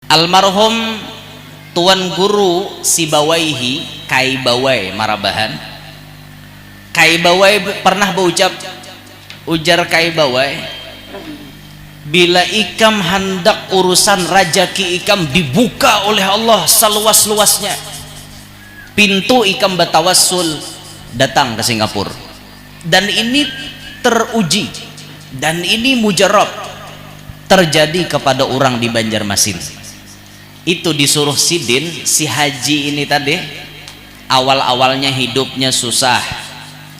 Almarhum Tuan Guru Sibawaihi Kai Bawai Marabahan. Kai Bawai pernah berucap, ujar Kai Bawai, bila ikam hendak urusan rajaki ikam dibuka oleh Allah seluas-luasnya, pintu ikam bertawassul datang ke Singapura. Dan ini teruji dan ini mujarab terjadi kepada orang di Banjarmasin. Itu disuruh sidin si haji ini tadi, awal-awalnya hidupnya susah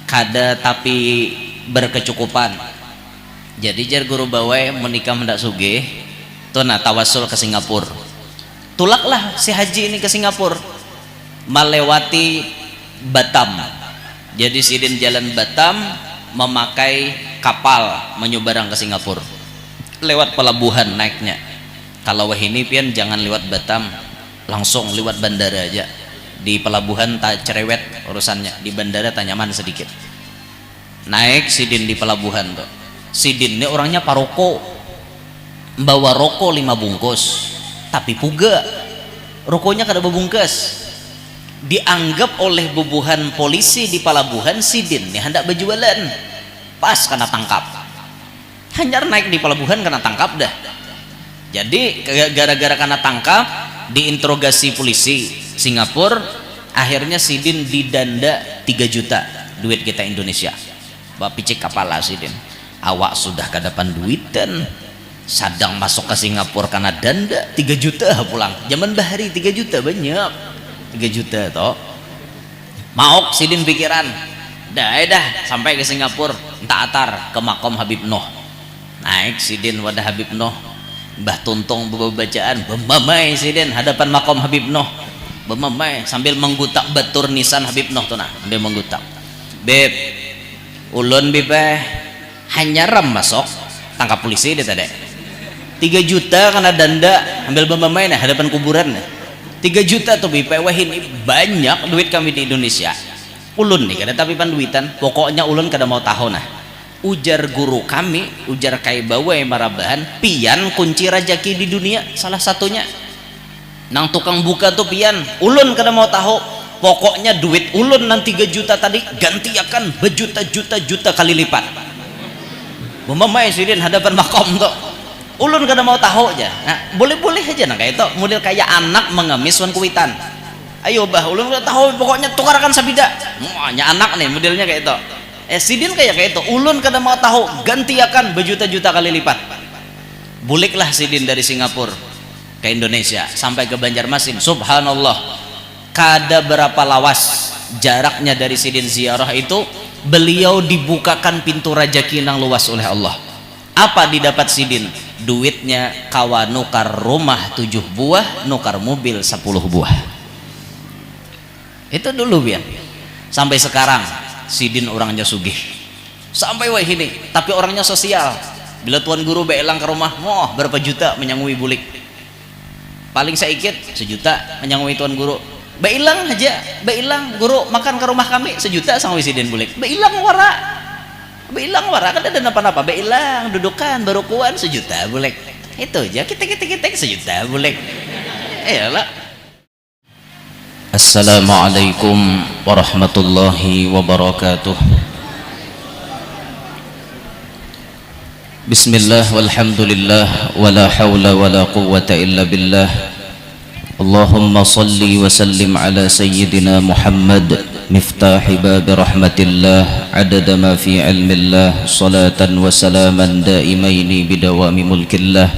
kada tapi berkecukupan. Jadi jar Guru Bawai menikah mendak sugih tuh nak tawasul ke Singapura. Tulaklah si haji ini ke Singapura melewati Batam. Jadi sidin jalan Batam memakai kapal menyeberang ke Singapura lewat pelabuhan naiknya. Kalau wahini pian jangan lewat Batam, langsung lewat bandara aja. Di pelabuhan tak cerewet urusannya, di bandara tak nyaman sedikit. Naik sidin di pelabuhan tuh. Sidin ini orangnya paroko, bawa rokok 5 bungkus, tapi puga rokoknya kada bebungkus. Dianggap oleh bubuhan polisi di pelabuhan sidin ini hendak berjualan, pas kena tangkap. Hanyar naik di pelabuhan kena tangkap dah. Jadi gara-gara kena tangkap diinterogasi polisi Singapura, akhirnya sidin didenda 3 juta duit kita Indonesia. Bapak picik kepala sidin, awak sudah kadapan duit dan sadang masuk ke Singapura karena denda 3 juta pulang. Zaman bahari 3 juta banyak, 3 juta toh. Maok sidin pikiran dah sampai ke Singapura entah atar ke makom Habib Noh. Naik sidin wadah Habib Noh, Mbah Tuntung bacaan bemamai sidin hadapan makom Habib Noh, bemamai sambil menggutak batur nisan Habib Noh tuh nah, sambil menggutak, beb ulun bebe hanya ram masuk tangkap polisi dia tadi 3 juta karena denda ambil bemamai nah hadapan kuburan nah. 3 juta tuh bebe wah ini banyak duit kami di Indonesia. Ulun nih kada tapi panduitan, pokoknya ulun kada mau tahu nah. Ujar guru kami, ujar Kai Bawai Marabahan, pian kunci rajaki di dunia salah satunya. Nang tukang buka tuh pian, ulun kada mau tahu. Pokoknya duit ulun nang 3 juta tadi gantiakan berjuta-juta kali lipat. Memamai sidin hadapan makom tuh. Ulun kada mau tahu aja. Nah, boleh-boleh aja nah kayak itu, model kayak anak mengemis wan kuitan. Ayo bah, ulun kada tahu pokoknya tukarkan sabida. Nya anak nih modelnya kayak itu. Sidin kayak itu, ulun kada mau tahu gantiakan berjuta-juta kali lipat. Buliklah sidin dari Singapura ke Indonesia sampai ke Banjarmasin. Subhanallah, kada berapa lawas jaraknya dari sidin ziarah itu, beliau dibukakan pintu rajaki nang luas oleh Allah. Apa didapat sidin? Duitnya kawa nukar rumah 7 buah, nukar mobil 10 buah. Itu dulu biar sampai sekarang sidin orangnya sugih sampai wah ini, tapi orangnya sosial. Bila tuan guru beelang ke rumah, moh berapa juta menyangui bulik, paling sedikit 1 juta menyangui tuan guru. Beelang aja, beelang guru makan ke rumah kami 1 juta sangui sidin bulik. Beelang wara kan ada apa-apa, beelang dudukan barukuan 1 juta bulik. Itu aja kita 1 juta bulik. Iyalah. Assalamualaikum warahmatullahi wabarakatuh. Bismillah walhamdulillah wala hawla wala quwwata illa billah. Allahumma salli wa sallim ala sayyidina Muhammad miftahi bab rahmatillah adada ma fi ilmillah, salatan wa salaman daimaini bidawami mulkillah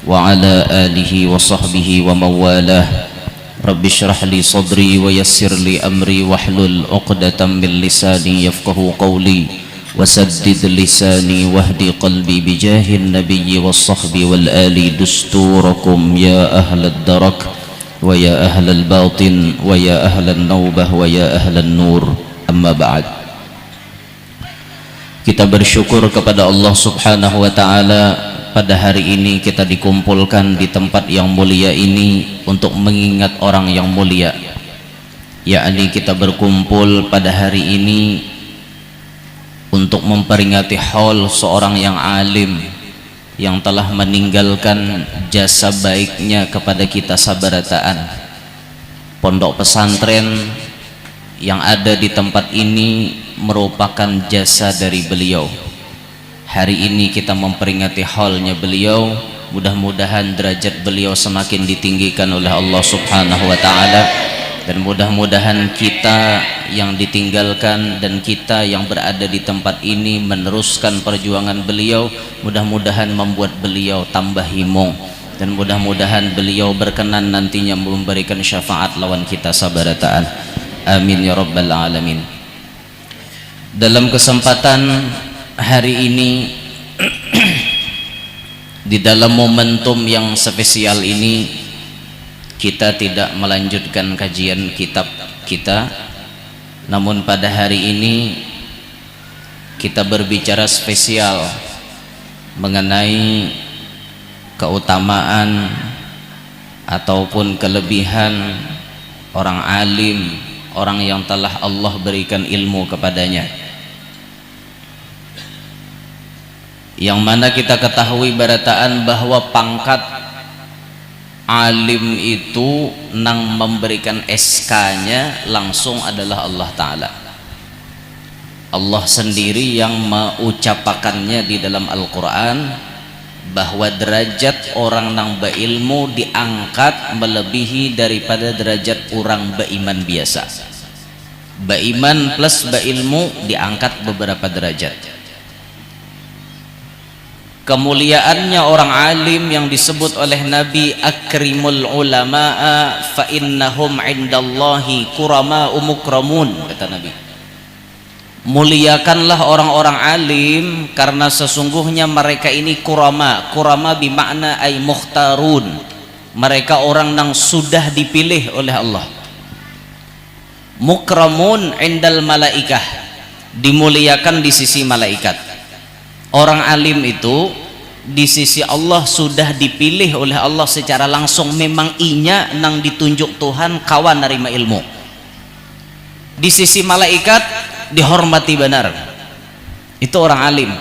wa ala alihi wa sahbihi wa mawalah. Rabbi syrah li sadri wa yassir li amri wahlul uqdatan min lisani yafqahu qawli wasaddid lisani wahdi qalbi bijahin nabiyyi was sahbi wal ali dusturakum ya ahlad darak wa ya ahlal batin wa ya ahlan naubah wa ya ahlan nur. Amma ba'd. Kita bersyukur kepada Allah subhanahu wa ta'ala, pada hari ini kita dikumpulkan di tempat yang mulia ini untuk mengingat orang yang mulia, yakni kita berkumpul pada hari ini untuk memperingati haul seorang yang alim, yang telah meninggalkan jasa baiknya kepada kita sabarataan. Pondok pesantren yang ada di tempat ini merupakan jasa dari beliau. Hari ini kita memperingati haulnya beliau. Mudah-mudahan derajat beliau semakin ditinggikan oleh Allah Subhanahu wa ta'ala, dan mudah-mudahan kita yang ditinggalkan dan kita yang berada di tempat ini meneruskan perjuangan beliau. Mudah-mudahan membuat beliau tambah himung, dan mudah-mudahan beliau berkenan nantinya memberikan syafaat lawan kita sabarataan. Amin ya rabbal alamin. Dalam kesempatan hari ini di dalam momentum yang spesial ini, kita tidak melanjutkan kajian kitab kita, namun pada hari ini kita berbicara spesial mengenai keutamaan ataupun kelebihan orang alim, orang yang telah Allah berikan ilmu kepadanya, yang mana kita ketahui barataan bahwa pangkat alim itu nang memberikan SK-nya langsung adalah Allah Ta'ala. Allah sendiri yang mengucapakannya di dalam Al-Quran, bahwa derajat orang nang berilmu diangkat melebihi daripada derajat orang beriman biasa. Beriman plus berilmu diangkat beberapa derajat. Kemuliaannya orang alim yang disebut oleh Nabi, akrimul ulama'a fa innahum indallahi kurama'u mukramun, kata Nabi. Muliakanlah orang-orang alim karena sesungguhnya mereka ini kurama. Kurama bimakna ay mukhtarun, mereka orang yang sudah dipilih oleh Allah. Mukramun indal malaikah, dimuliakan di sisi malaikat. Orang alim itu di sisi Allah sudah dipilih oleh Allah secara langsung, memang inya nang ditunjuk Tuhan kawan nerima ilmu. Di sisi malaikat dihormati benar. Itu orang alim.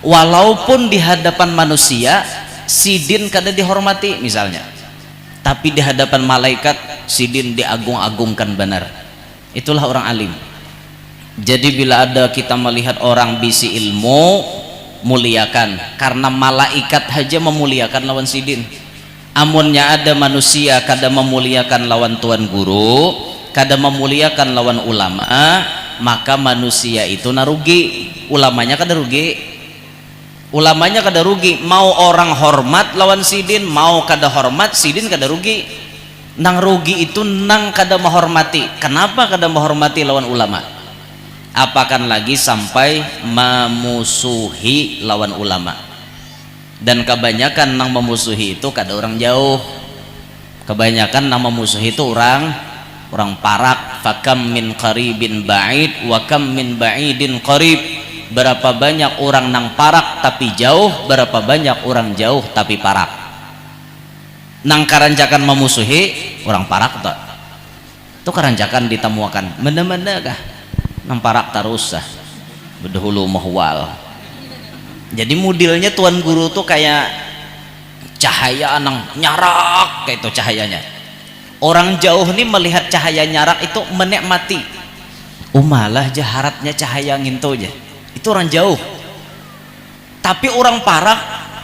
Walaupun di hadapan manusia sidin kada dihormati misalnya, tapi di hadapan malaikat sidin diagung-agungkan benar. Itulah orang alim. Jadi bila ada kita melihat orang bisi ilmu, muliakan, karena malaikat aja memuliakan lawan sidin. Amunnya ada manusia kada memuliakan lawan tuan guru, kada memuliakan lawan ulama, maka manusia itu narugi, ulamanya kada rugi. Ulamanya kada rugi. Mau orang hormat lawan sidin, mau kada hormat sidin kada rugi. Nang rugi itu nang kada menghormati. Kenapa kada menghormati lawan ulama? Apakan lagi sampai memusuhi lawan ulama. Dan kebanyakan nang memusuhi itu kada orang jauh, kebanyakan nang memusuhi itu orang parak. Fakam min qaribin ba'id wa kam min ba'idin qarib. Berapa banyak orang nang parak tapi jauh, berapa banyak orang jauh tapi parak. Nang karancakan memusuhi orang parak itu karancakan ditemukan mana-mana kah nang parak tarusah berdahulu mahwal. Jadi modelnya tuan guru tuh kayak cahaya nang nyarak, kayak itu cahayanya. Orang jauh nih melihat cahaya nyarak itu menikmati. Malah jaharatnya cahaya nginto aja. Itu orang jauh. Tapi orang parak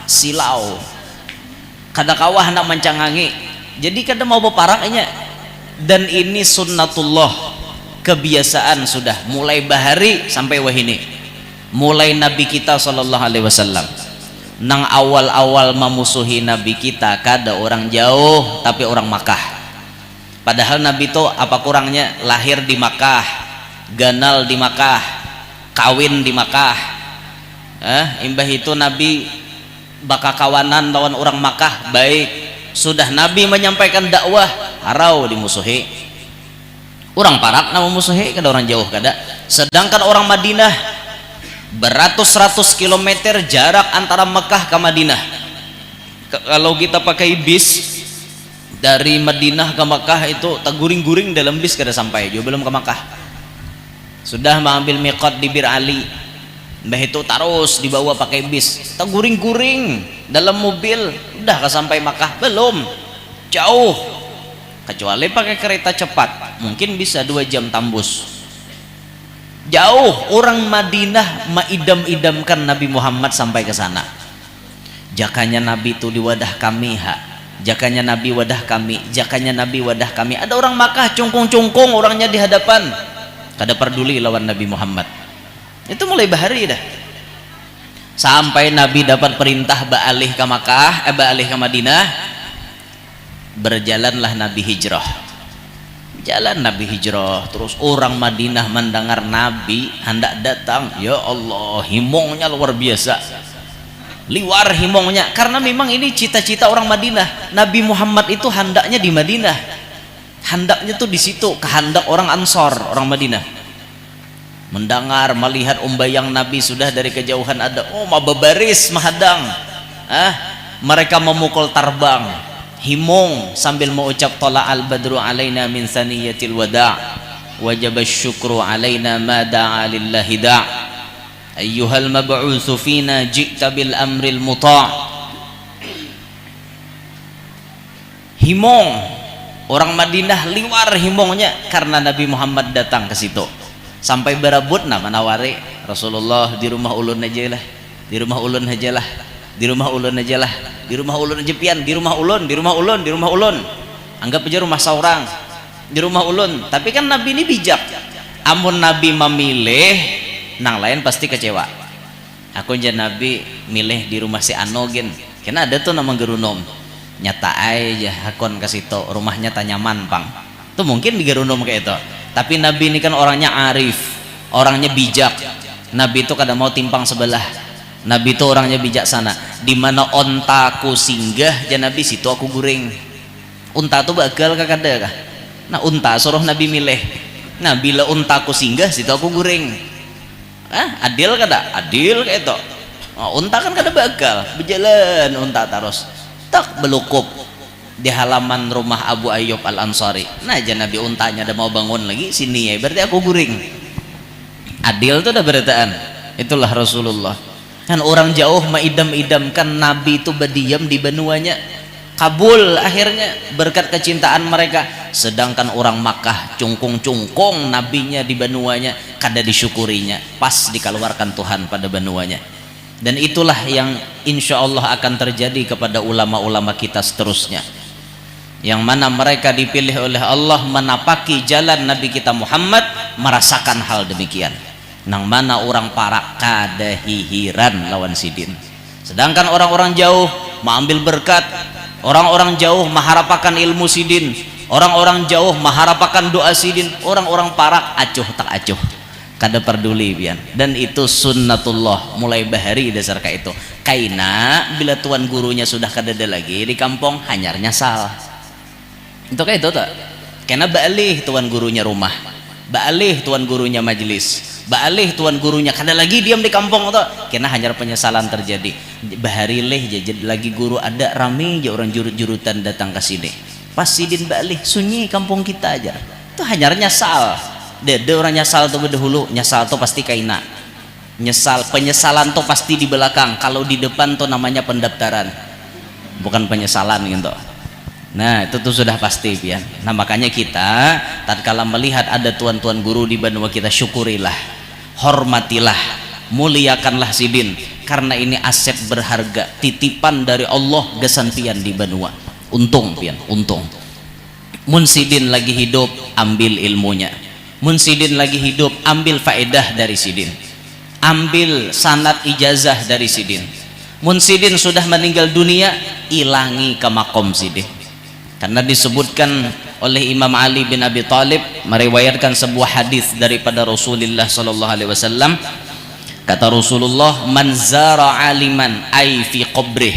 silau. Kada kawah nak mancangangi. Jadi kada mau beparaknya. Dan ini sunnatullah, kebiasaan sudah mulai bahari sampai wahini, mulai Nabi kita sallallahu alaihi wasallam. Nang awal-awal memusuhi Nabi kita kada orang jauh tapi orang Makkah. Padahal Nabi itu apa kurangnya, lahir di Makkah, ganal di Makkah, kawin di Makkah. Imbah itu Nabi baka kawanan lawan orang Makkah baik. Sudah Nabi menyampaikan dakwah, harau dimusuhi. Orang parak nama musuhi kada orang jauh kada. Sedangkan orang Madinah beratus-ratus kilometer jarak antara Mekah ke Madinah. Kalau kita pakai bis dari Madinah ke Mekah itu tak guring-guring dalam bis kada sampai juga belum ke Mekah. Sudah mengambil miqat di Bir Ali. Mbah itu terus dibawa pakai bis, guring-guring dalam mobil. Udah ke sampai Makkah belum? Jauh. Kecuali pakai kereta cepat, mungkin bisa 2 jam tembus. Jauh. Orang Madinah mengidam-idamkan Nabi Muhammad sampai ke sana. Jakanya Nabi itu di wadah kami, jakanya Nabi wadah kami, jakanya Nabi wadah kami. Ada orang Makkah cungkung-cungkung orangnya di hadapan, kada peduli lawan Nabi Muhammad. Itu mulai bahari dah, sampai Nabi dapat perintah ba'alih ke Makkah, ba'alih ke Madinah. Berjalanlah Nabi hijrah, jalan Nabi hijrah. Terus orang Madinah mendengar Nabi hendak datang, ya Allah, himongnya luar biasa, liwar himongnya. Karena memang ini cita-cita orang Madinah. Nabi Muhammad itu hendaknya di Madinah, hendaknya tuh di situ, kehendak orang Ansor, orang Madinah. Mendengar, melihat umbayang Nabi sudah dari kejauhan ada, oh mababaris mahadang, mereka memukul tarbang himong sambil mengucap tala al badru alaina min saniyatil wada' wajib syukru alaina ma da'a lillahi da' ayyuhal mab'utsu fina ji'ta bil amril muta'. Himong orang Madinah liwar himongnya karena Nabi Muhammad datang ke situ. Sampai berebut menawari Rasulullah, di rumah ulun aja lah, di rumah ulun aja lah, di rumah ulun aja lah, di rumah ulun aja pian, di rumah ulun, di rumah ulun, di rumah ulun. Anggap aja rumah seorang, di rumah ulun. Tapi kan Nabi ini bijak. Amun Nabi memilih, nang lain pasti kecewa. Aku aja Nabi milih di rumah si Anogen. Karena ada tuh nama gerunom. Nyata aja hakon kasih to rumahnya tanyaman pang. Tuh mungkin di gerunom kayak itu. Tapi Nabi ini kan orangnya arif, orangnya bijak. Nabi itu kadang mau timpang sebelah. Nabi itu orangnya bijaksana. Di mana ontaku singgah, ya Nabi situ aku guring. Unta tuh bagal kakada kah? Nah unta suruh Nabi milih. Nah bila untaku singgah, situ aku guring. Adil kada? Adil kayak itu. Oh, unta kan kada bagal, berjalan unta terus. Tak belukup di halaman rumah Abu Ayyub Al-Ansari. Nah aja Nabi untanya ada mau bangun lagi sini ya, berarti aku guring. Adil tuh udah berataan. Itulah Rasulullah. Kan orang jauh mengidam-idamkan Nabi itu berdiam di benuanya. Kabul akhirnya berkat kecintaan mereka. Sedangkan orang Makkah cungkung-cungkung nabinya di benuanya, kada disyukurinya. Pas dikeluarkan Tuhan pada benuanya. Dan itulah yang insya Allah akan terjadi kepada ulama-ulama kita seterusnya, yang mana mereka dipilih oleh Allah menapaki jalan Nabi kita Muhammad, merasakan hal demikian. Nang mana orang parak kada hihiran lawan sidin. Sedangkan orang-orang jauh mengambil berkat, orang-orang jauh mengharapkan ilmu sidin, orang-orang jauh mengharapkan doa sidin. Orang-orang parak acuh tak acuh, kada peduli pian. Dan itu sunnatullah mulai bahari dasar kayak itu. Kaina bila tuan gurunya sudah kada ada lagi di kampung, hanyar nyasal. Itu kayak itu tak? Karena ba'alih tuan gurunya rumah, ba'alih tuan gurunya majelis, ba'alih tuan gurunya kada lagi diam di kampung tuh. Karena hanyar penyesalan terjadi. Bahari leh jadi lagi guru ada rame aja orang jurut-jurutan datang ke sini. Pas sidin ba'alih sunyi kampung kita aja. Itu hanyar nyasal. Dede orang nyasal tuh berdahulu, nyasal tuh pasti kaina. Nyesal, penyesalan tuh pasti di belakang. Kalau di depan tuh namanya pendaftaran, bukan penyesalan gitu. Nah itu tuh sudah pasti pian. Nah makanya kita tatkala melihat ada tuan-tuan guru di benua kita, syukurilah, hormatilah, muliakanlah sidin, karena ini aset berharga, titipan dari Allah gesan pian di benua. Untung pian, untung. Mun sidin lagi hidup, ambil ilmunya. Mun sidin lagi hidup, ambil faedah dari sidin, ambil sanad ijazah dari sidin. Mun sidin sudah meninggal dunia, ilangi ke makom sidin. Karena disebutkan oleh Imam Ali bin Abi Thalib meriwayatkan sebuah hadis daripada Rasulullah sallallahu alaihi wasallam. Kata Rasulullah, man zara aliman ay fi qabrih.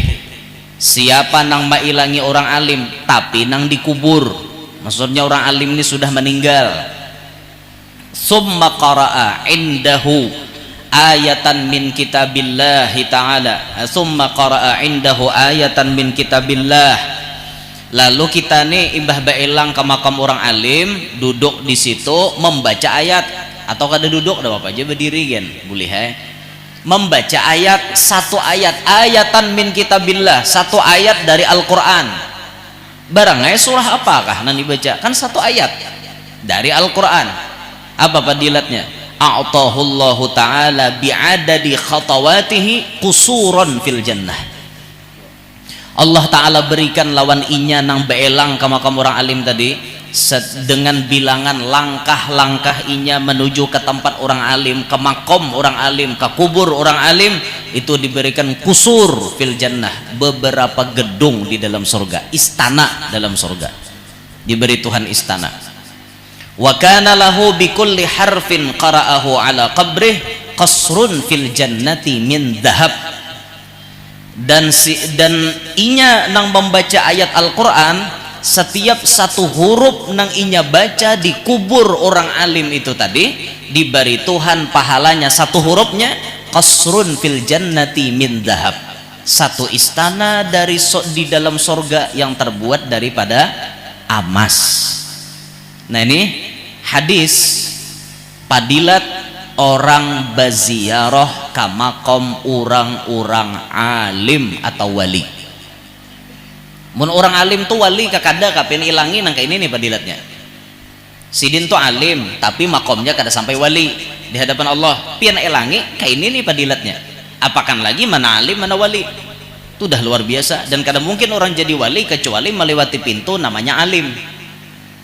Siapa nang mailangi orang alim tapi nang dikubur. Maksudnya orang alim ini sudah meninggal. Summa qara'a indahu ayatan min kitabillahi ta'ala. Summa qara'a indahu ayatan min kitabillah. Lalu kita nih imbah bailang ke makam orang alim, duduk di situ membaca ayat, atau kada duduk ada apa aja berdiri kan boleh membaca ayat, satu ayat, ayatan min kitabillah, satu ayat dari Al-Quran. Barangnya surah apakah nanti baca? Kan satu ayat dari Al-Quran. Apa padilatnya? A'tahullahu ta'ala bi'adadi khatawatihi qusuran fil jannah. Allah Ta'ala berikan lawan inya nang beelang kama kamu orang alim tadi, dengan bilangan langkah-langkah inya menuju ke tempat orang alim, ke makom orang alim, ke kubur orang alim, itu diberikan kusur fil jannah, beberapa gedung di dalam surga, istana dalam surga, diberi Tuhan istana. Wa kana lahu bikulli harfin qara'ahu ala qabrih qasrun fil jannati min dhahab. Dan inya nang membaca ayat Al-Quran, setiap satu huruf nang inya baca di kubur orang alim itu tadi, diberi Tuhan pahalanya satu hurufnya qasrun fil jannati min dhahab, satu istana di dalam surga yang terbuat daripada emas. Nah, ini hadis padilat orang baziarah ka makom orang-orang alim atau wali. Mun orang alim tuh wali kakada kapen ilangi nang kayak ini nih padilatnya. Sidin tuh alim tapi makomnya kada sampai wali di hadapan Allah. Pian ilangi kayak ini nih padilatnya. Apakan lagi mana alim mana wali? Itu dah luar biasa, dan kada mungkin orang jadi wali kecuali melewati pintu namanya alim.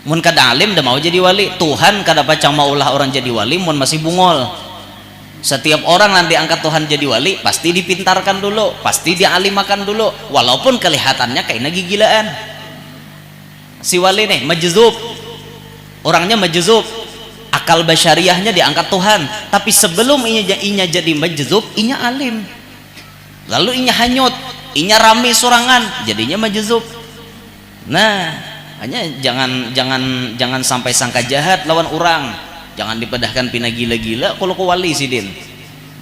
Mun kada alim dah mau jadi wali. Tuhan kada pacang maulah orang jadi wali mun masih bungol. Setiap orang nanti angkat Tuhan jadi wali pasti dipintarkan dulu, pasti dialimakan dulu, walaupun kelihatannya kayaknya gigilaan. Si wali nih majzub, orangnya majzub, akal basyariahnya diangkat Tuhan, tapi sebelum inya jadi majzub, inya alim, lalu inya hanyut, inya rame sorangan, jadinya majzub. Nah, hanya jangan sampai sangka jahat lawan orang, jangan dipedahkan pina gila-gila kalau ku wali sidin.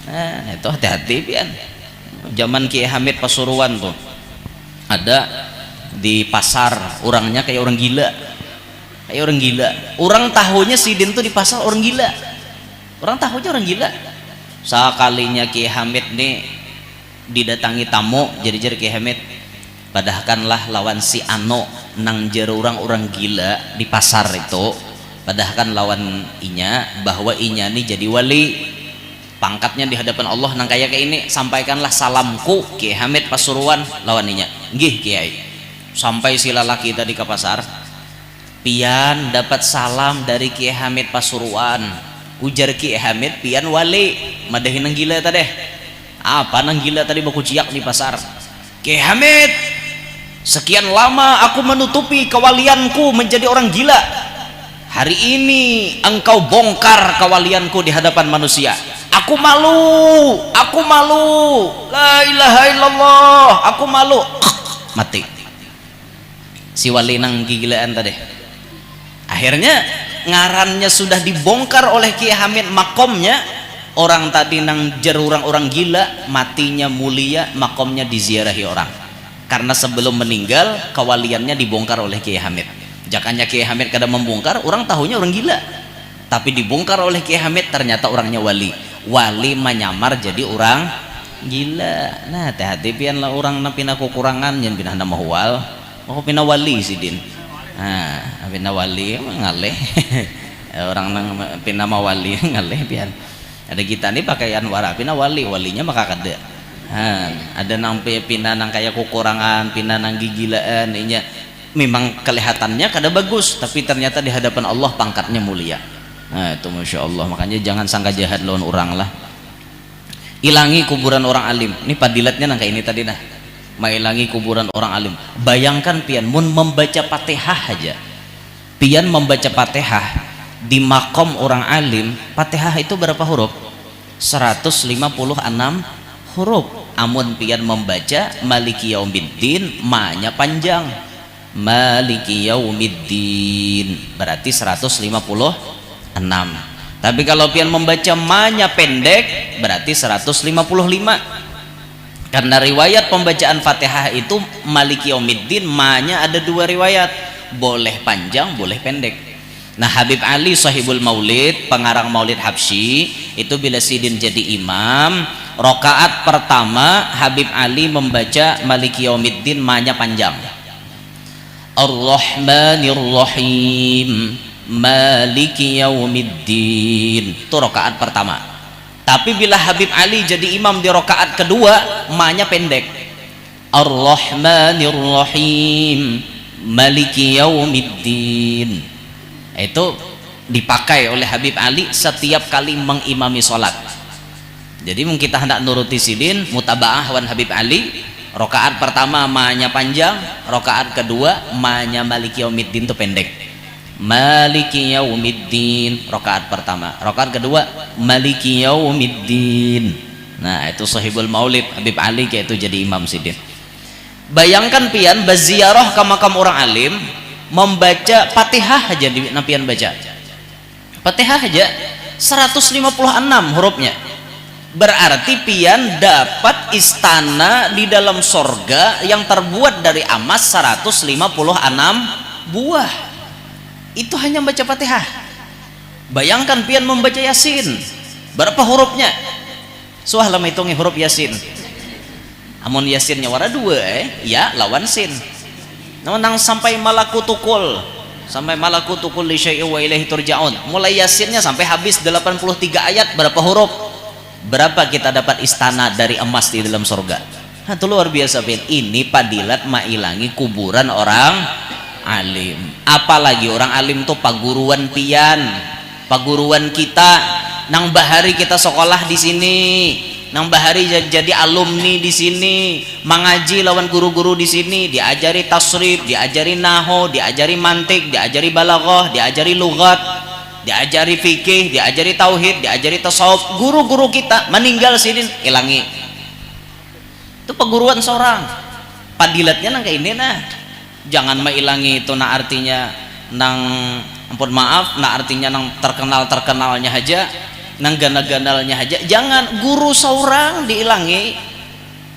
Nah, itu hati-hati pian. Zaman Kiai Hamid Pasuruan tuh ada di pasar, orangnya kayak orang gila, kayak orang gila. Orang tahunya sidin tuh di pasar orang gila, orang tahunya orang gila. Sekalinya Kiai Hamid nih didatangi tamu, jadi Kiai Hamid padahkanlah lawan si Ano nang jero orang gila di pasar itu, padahkan lawan inya bahwa inya nih jadi wali, pangkatnya di hadapan Allah nang kayak ini, sampaikanlah salamku Kiai Hamid Pasuruan lawan inya. Nggih Kiai. Sampai si lalaki tadi ke pasar, pian dapat salam dari Kiai Hamid Pasuruan. Ujar Kiai Hamid, pian wali madahin nang gila tadi. Apa nang gila tadi baku ciak di pasar? Kiai Hamid, sekian lama aku menutupi kewalianku menjadi orang gila. Hari ini engkau bongkar kewalianku di hadapan manusia. Aku malu, aku malu. La ilaha illallah, aku malu. Mati. Si wali nang gigilaan tadi. Akhirnya ngarannya sudah dibongkar oleh Kiai Hamid, makomnya orang tadi nang orang gila, matinya mulia, makomnya diziarahi orang. Karena sebelum meninggal kewaliannya dibongkar oleh Kiai Hamid. Jakanya Kiai Hamid kada membongkar, orang tahunya orang gila, tapi dibongkar oleh Kiai Hamid ternyata orangnya wali. Wali menyamar jadi orang gila. Nah, hati-hati pian lah orang pina kekurangan yang pindah nama wal, mau pina wali sidin. Nah, pina wali ngaleh. Orang nang pina nama wali ngaleh pian. Ada kita nih pakaian wara pina wali, walinya maka kada. Ada nang pina nang kayak kekurangan, pina nang gigilaan, inya memang kelihatannya kada bagus, tapi ternyata di hadapan Allah pangkatnya mulia. Nah, itu masya Allah. Makanya jangan sangka jahat lawan orang lah. Ilangi kuburan orang alim. Ini padilatnya nang kayak ini tadi dah. Mailangi kuburan orang alim. Bayangkan pian mun membaca Fatihah aja. Pian membaca Fatihah di makom orang alim. Fatihah itu berapa huruf? 156 huruf. Amun pian membaca Maliki Yaumiddin, ma-nya panjang. Maliki Yaumiddin berarti 156. Tapi kalau pian membaca ma-nya pendek berarti 155. Karena riwayat pembacaan Fatihah itu Maliki Yaumiddin, ma-nya ada dua riwayat, boleh panjang boleh pendek. Nah, Habib Ali Sahibul Maulid, pengarang Maulid Habsyi, itu bila sidin jadi imam Rakaat pertama Habib Ali membaca Maliki Yaumiddin ma-nya panjang. Ar-Rahmanir-Rahim Maliki Yaumiddin. Itu rakaat pertama. Tapi bila Habib Ali jadi imam di rakaat kedua, ma-nya pendek. Ar-Rahmanir-Rahim Maliki Yaumiddin. Itu dipakai oleh Habib Ali setiap kali mengimami sholat. Jadi mungkin kita hendak nuruti sidin mutabaah wan Habib Ali. Rakaat pertama ma-nya panjang, rakaat kedua ma-nya Maliki Yaumiddin itu pendek. Maliki Yaumiddin rakaat pertama, rakaat kedua Maliki Yaumiddin. Nah, itu Sahibul Maulid Habib Ali kayak itu jadi imam sidin. Bayangkan pian baziarah ke makam orang alim membaca Fatihah aja di napian baca. Fatihah aja 156 hurufnya. Berarti pian dapat istana di dalam sorga yang terbuat dari emas 156 buah. Itu hanya baca Fatihah. Bayangkan pian membaca Yasin. Berapa hurufnya? Soal lama hitungi huruf Yasin. Amun Yasinnya wara dua ya lawan sin. Nang sampai malakutukul. Sampai malakutukul li syai'in wa ilaihi turja'un. Mulai Yasinnya sampai habis 83 ayat berapa huruf? Berapa kita dapat istana dari emas di dalam surga? Nah, itu luar biasa, Bin. Ini padilat mailangi kuburan orang alim. Apalagi orang alim tuh paguruan pian, paguruan kita. Nang bahari kita sekolah di sini, nang bahari jadi alumni di sini, mengaji lawan guru-guru di sini, diajari tasrif, diajari nahwu, diajari mantik, diajari balaghah, diajari lughat, diajari fikih, diajari tauhid, diajari tasawuf. Guru-guru kita meninggal sidin ilangi. Itu perguruan seorang. Padilatnya nang kayak ini nah. Jangan mailangi itu nah artinya nang ampun maaf, nah artinya nang terkenal-terkenalnya aja, nang gana-ganalnya aja. Jangan guru seorang diilangi.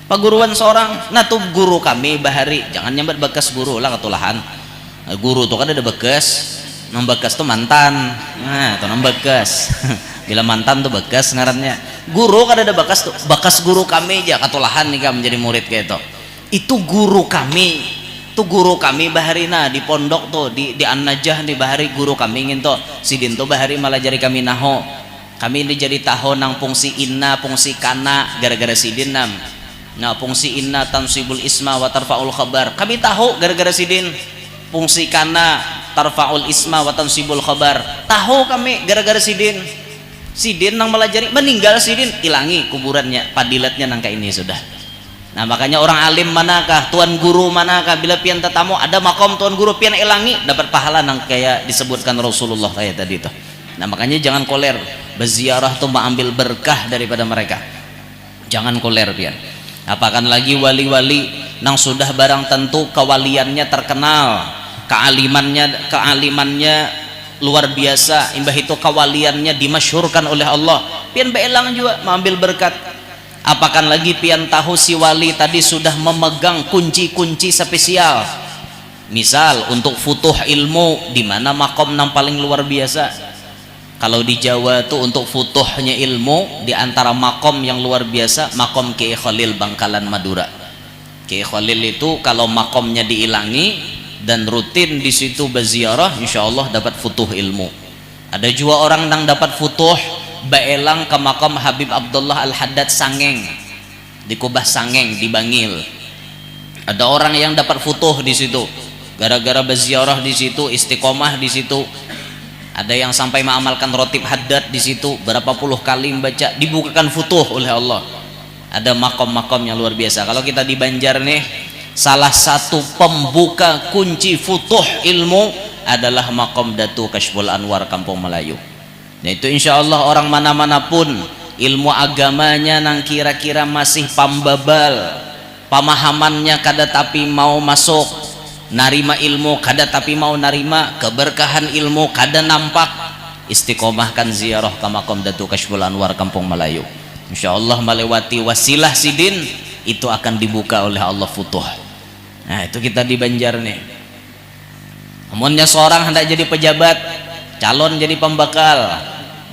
Perguruan seorang. Nah tuh guru kami bahari, jangan nyambat bekas guru lah ketulahan. Nah, guru tuh kan ada bekas. Nang bekas tuh mantan. Nah, tuh nang bekas. Bila mantan tuh bekas ngarannya. Guru kan ada bekas tuh. Bekas guru kami aja katulahan nih kan menjadi murid kayak itu. Itu guru kami. Itu guru kami baharina di pondok tuh di An-Najah nih bahari guru kami ngin tuh. Sidin tuh bahari malah jari kami naho. Kami ini jadi tahu nang fungsi inna, fungsi kana gara-gara sidin nam. Nah, fungsi inna tansibul isma wa tarfaul khabar. Kami tahu gara-gara sidin. Fungsi kana tarfaul isma wa tansibul khabar. Tahu kami gara-gara sidin. Sidin nang melajari meninggal sidin ilangi kuburannya, padilatnya nang kayak ini sudah. Nah, makanya orang alim manakah, tuan guru manakah bila pian tetamu ada makom tuan guru pian ilangi dapat pahala nang kayak disebutkan Rasulullah kayak tadi itu. Nah, makanya jangan koler. Berziarah tuh mengambil berkah daripada mereka. Jangan koler pian. Apakan lagi wali-wali nang sudah barang tentu kewaliannya terkenal. Kealimannya luar biasa, imbah itu kawaliannya dimasyhurkan oleh Allah. Pian beelang juga mengambil berkat. Apakan lagi pian tahu si wali tadi sudah memegang kunci-kunci spesial. Misal untuk futuh ilmu, di mana makom yang paling luar biasa. Kalau di Jawa tuh untuk futuhnya ilmu di antara makom yang luar biasa, makom Kiai Khalil Bangkalan Madura. Kiai Khalil itu kalau makomnya diilangi dan rutin di situ berziarah, insya Allah dapat futuh ilmu. Ada juga orang yang dapat futuh baelang ke makam Habib Abdullah Al-Haddad Sangeng di Kubah Sangeng di Bangil. Ada orang yang dapat futuh di situ gara-gara berziarah di situ, istiqomah di situ. Ada yang sampai mengamalkan rotib haddad di situ, berapa puluh kali membaca, dibukakan futuh oleh Allah. Ada makom-makom yang luar biasa. Kalau kita di Banjar nih, salah satu pembuka kunci futuh ilmu adalah makom Datu Kashful Anwar Kampung Melayu. Nah, itu insya Allah orang mana-mana pun ilmu agamanya nang kira-kira masih pambabal, pemahamannya kada tapi mau masuk, narima ilmu kada tapi mau narima, keberkahan ilmu kada nampak, istiqomahkan ziarah ke makom Datu Kashful Anwar Kampung Melayu. Insya Allah melewati wasilah sidin itu akan dibuka oleh Allah futuh. Nah, itu kita di Banjar nih. Amunnya seorang hendak jadi pejabat, calon jadi pembakal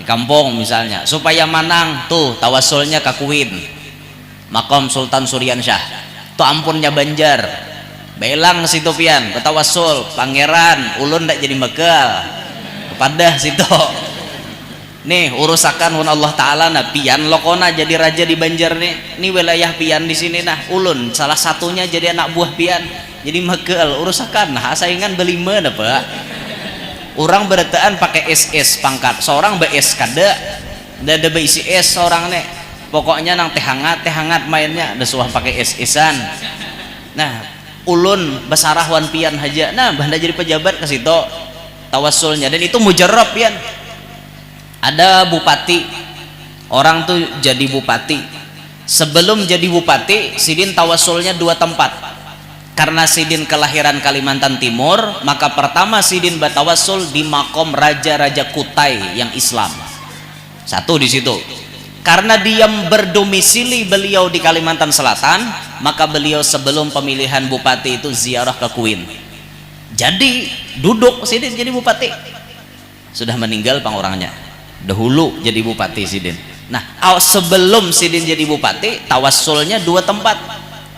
di kampung misalnya, supaya manang tuh tawasulnya kakuin. makom Sultan Suryansyah tu ampunnya Banjar belang situ pian betawassul pangeran ulun ndak jadi bekal kepada situ nih urusakan wan Allah Ta'ala nah pian lokona jadi raja di Banjar nih ini wilayah pian di sini nah ulun salah satunya jadi anak buah pian jadi bekal urusakan nah saingan belima dah pak orang beretaan pakai SS pangkat seorang BS kada ada beisi es seorang nih pokoknya nang teh hangat mainnya ada suah pakai SS-an nah ulun basarah wan pian haja nah banda jadi pejabat ke situ tawassulnya dan itu mujarab pian ada bupati orang tuh jadi bupati sebelum jadi bupati sidin tawassulnya 2 tempat karena sidin kelahiran Kalimantan Timur maka pertama sidin batawassul di makom raja-raja Kutai yang Islam satu di situ karena dia berdomisili beliau di Kalimantan Selatan maka beliau sebelum pemilihan bupati itu ziarah ke Kuin jadi duduk sidin jadi bupati sudah meninggal pang orangnya dahulu jadi bupati sidin nah sebelum sidin jadi bupati tawassulnya 2 tempat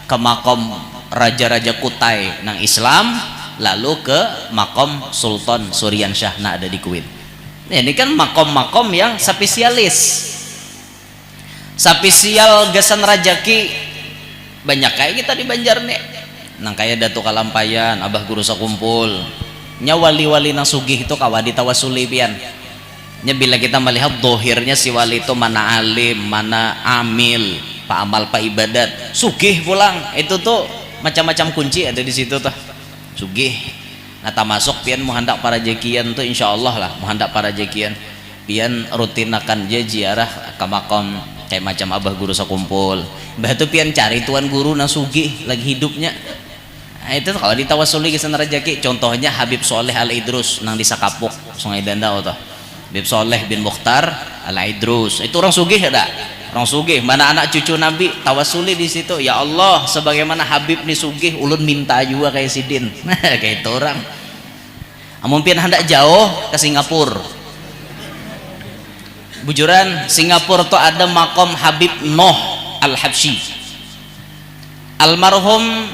ke makom raja-raja Kutai nang Islam lalu ke makom Sultan Suryansyah nah ada di Kuin nah, ini kan makom-makom yang spesialis spesial gasan rajaki banyak kayak kita di Banjar nih nang kayak Datuk Kalampayan Abah Guru Sakumpul nya wali-wali nang sugih itu kawadi tawasuli pian nya bila kita melihat dohirnya si wali itu mana alim mana amil pak amal pak ibadat sugih pulang itu tuh macam-macam kunci ada di situ tuh sugih nah tak masuk pian muhandak para jekian tuh insyaallah lah muhandak para jekian pian rutinakan je ziarah ke makom kayak macam Abah Guru Sakumpul mbah itu pian cari tuan guru nang sugih lagi hidupnya nah, itu kalau ditawasuli ke sana rejeki contohnya Habib Soleh Al Idrus nang di Sakapuk Sungai Dandau tuh Habib Soleh bin Mukhtar Al Idrus itu orang sugih ada orang sugih mana anak cucu Nabi tawasuli di situ ya Allah sebagaimana Habib nih sugih ulun minta juga kayak sidin kayak itu orang amun pian hendak jauh ke Singapura bujuran Singapura tuh ada makom Habib Noh Al-Habsyi almarhum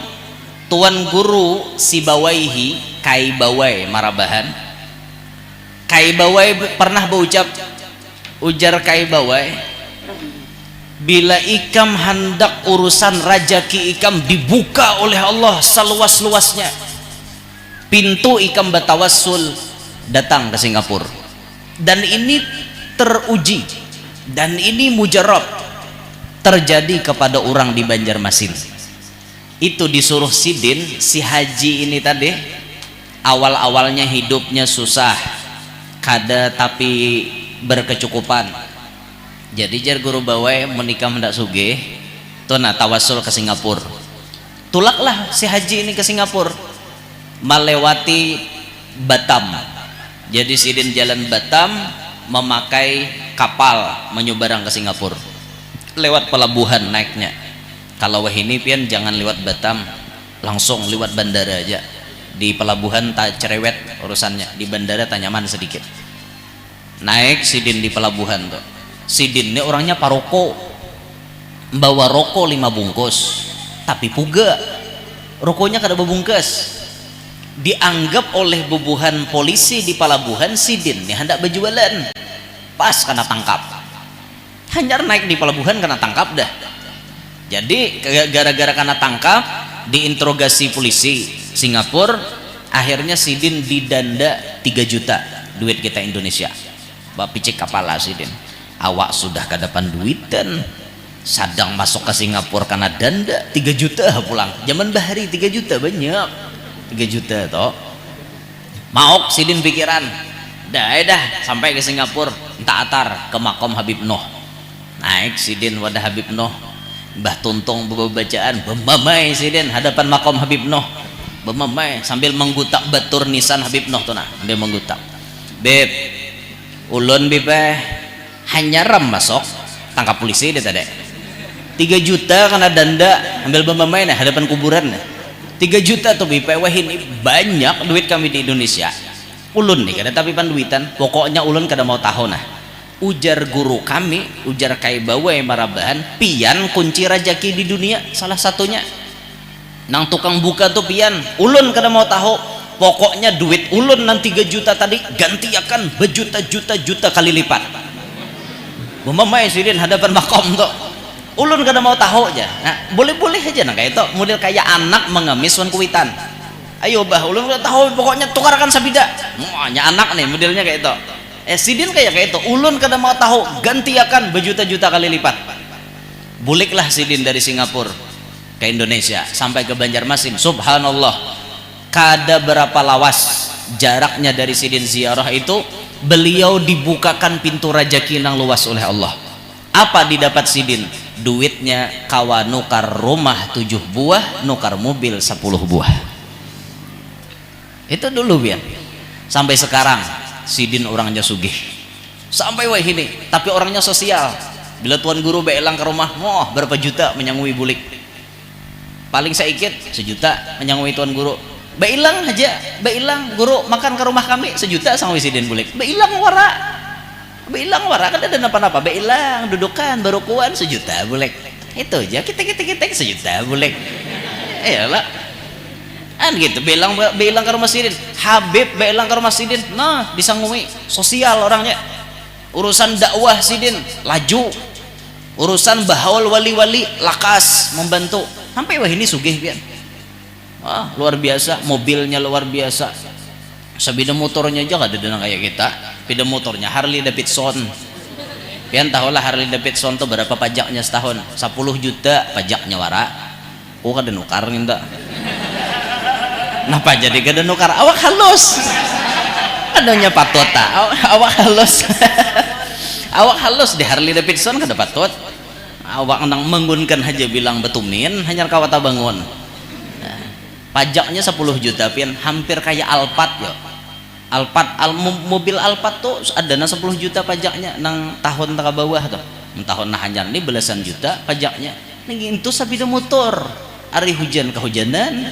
Tuan Guru Sibawaihi Kai Bawai Marabahan Kai Bawai pernah berucap ujar Kai Bawai bila ikam hendak urusan rajaki ikam dibuka oleh Allah seluas-luasnya pintu ikam batawassul datang ke Singapura dan ini teruji dan ini mujarab terjadi kepada orang di Banjarmasin itu disuruh sidin si haji ini tadi awal-awalnya hidupnya susah kada tapi berkecukupan jadi jar guru bawai menikah mendak sugih tuh nah tawassul ke Singapura tulaklah si haji ini ke Singapura melewati Batam jadi sidin jalan Batam memakai kapal menyeberang ke Singapura lewat pelabuhan naiknya kalau ini pian jangan lewat Batam langsung lewat bandara aja di pelabuhan tak cerewet urusannya di bandara tak nyaman sedikit naik sidin di pelabuhan tuh sidin ini orangnya paroko bawa rokok 5 bungkus tapi puga rokoknya kada bebungkus dianggap oleh bubuhan polisi di pelabuhan sidin nih hendak berjualan pas kena tangkap hanyar naik di pelabuhan kena tangkap dah jadi gara-gara kena tangkap diinterogasi polisi Singapura akhirnya sidin didenda 3 juta duit kita Indonesia bapak picik kepala sidin awak sudah kadapan duit dan sadang masuk ke Singapura karena denda 3 juta pulang zaman bahari 3 juta banyak 3 juta toh maok sidin pikiran dah sampai ke Singapura entah atar ke makom Habib Noh naik sidin wadah Habib Noh Mbah Tuntung bacaan bemamai sidin hadapan makom Habib Noh bemamai sambil menggutak batur nisan Habib Noh tuh nah sambil menggutak beb ulun bebe hanya ram masuk tangkap polisi dia tadi 3 juta karena denda ambil bemamai nah hadapan kuburan nah 3 juta tuh bebe wah ini banyak duit kami di Indonesia ulun nih kada tapi panduitan pokoknya ulun kada mau tahu nah ujar guru kami, ujar Kai Bawai Marabahan, pian kunci rajaki di dunia salah satunya. Nang tukang buka tuh pian, ulun kada mau tahu, pokoknya duit ulun nang 3 juta tadi ganti akan berjuta-juta kali lipat. Bumamai sidin hadapan makom tuh, ulun kada mau tahu aja. Nah, boleh-boleh aja nang kayak itu, model kayak anak mengemis wan kuitan. Ayo bah, ulun kada tahu, pokoknya tukarkan sabida. Nya anak nih modelnya kayak itu. Sidin kayak itu, ulun kada mau tahu, ganti akan berjuta-juta kali lipat. Buliklah sidin dari Singapura ke Indonesia sampai ke Banjarmasin, subhanallah, kada berapa lawas jaraknya dari sidin ziarah itu, beliau dibukakan pintu rajaki nang luas oleh Allah. Apa didapat sidin? Duitnya kawa nukar rumah 7 buah, nukar mobil 10 buah. Itu dulu biar. Sampai sekarang sidin orangnya sugih sampai wah ini, tapi orangnya sosial. Bila tuan guru beelang ke rumah, moh berapa juta menyangui bulik, paling sedikit 1 juta menyangui tuan guru. Beilang aja, beilang guru makan ke rumah kami 1 juta sang sidin bulik. Beilang wara kan ada apa-apa, beilang dudukan barukuan 1 juta bulik. Itu aja, kita 1 juta bulik. Iyalah kan gitu. Beilang ke rumah sidin, Habib beilang ke rumah sidin, nah disangui sosial orangnya. Urusan dakwah sidin laju, urusan bahaul wali-wali lakas membantu. Sampai wah ini sugih pian. Wah, luar biasa, mobilnya luar biasa. Sepeda motornya aja kada ada kayak kita. Sepeda motornya Harley Davidson. Pian tahulah Harley Davidson tuh berapa pajaknya setahun? 10 juta pajaknya wara. Oh kada nukar minta. Napa jadi kada nukar? Awak halus. Adanya patota. Awak halus. Awak halus di Harley Davidson kada patut. Awak nang menggunkan aja bilang betumin hanya kawata bangun. Nah, pajaknya 10 juta pian, hampir kayak Alphard yo. Mobil Alphard tuh ada 10 juta pajaknya nang tahun taka bawah tuh. Tahun nah hanya ini belasan juta pajaknya. Ning itu sepeda motor. Ari hujan kehujanan.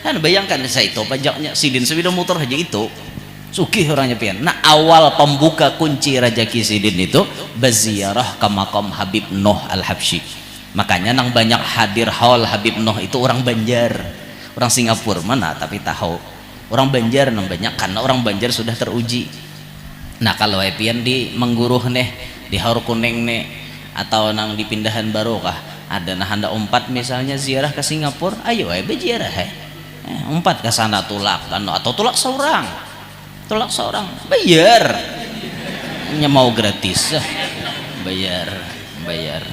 Kan bayangkan saya itu pajaknya sidin sepeda motor aja itu. Sugih orangnya pian. Nah, awal pembuka kunci rajaki sidin itu berziarah ke makam Habib Noh Al-Habsyi. Makanya nang banyak hadir haul Habib Noh itu orang Banjar, orang Singapura mana tapi tahu orang Banjar nang banyak, karena orang Banjar sudah teruji. Nah, kalau pian di Mengguruh nih, di Haur Kuning nih, atau nang di Pindahan Barokah ada nah Anda 4 misalnya ziarah ke Singapura, ayo beziarah umpat ke sana tulak kan, atau tulak seorang bayar, mau gratis bayar.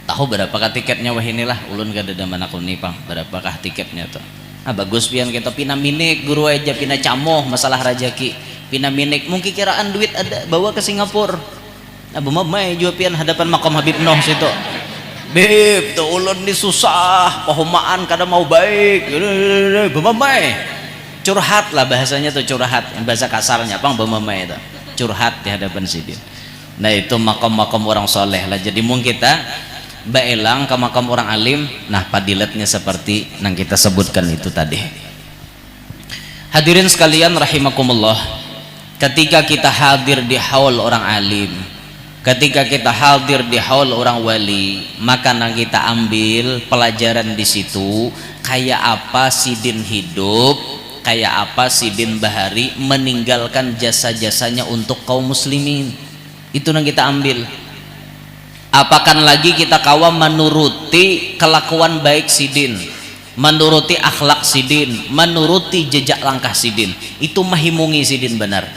Tahu berapakah tiketnya? Wah inilah ulun kada daman aku nih pang, berapakah tiketnya tuh? Bagus pian kita pinaminik guru aja pina camoh masalah rajaki, pinaminik mungkin kiraan duit ada bawa ke Singapura. Bumamai juga pian hadapan makam Habib Noh situ. Beb tuh ulun ni susah pahumaan kada mau baik, bumamai curhat lah bahasanya tuh, curhat yang bahasa kasarnya pang bumamai itu curhat di hadapan sidin. Nah itu makam-makam orang soleh lah. Jadi mungkin kita baelang ke makam orang alim, nah padilatnya seperti yang kita sebutkan itu tadi. Hadirin sekalian rahimakumullah, ketika kita hadir di haul orang alim, ketika kita hadir di haul orang wali, maka nang kita ambil pelajaran di situ kayak apa sidin hidup, kayak apa sidin bahari meninggalkan jasa-jasanya untuk kaum muslimin. Itu yang kita ambil. Apakan lagi kita kawa menuruti kelakuan baik sidin, menuruti akhlak sidin, menuruti jejak langkah sidin, itu mahimungi sidin benar.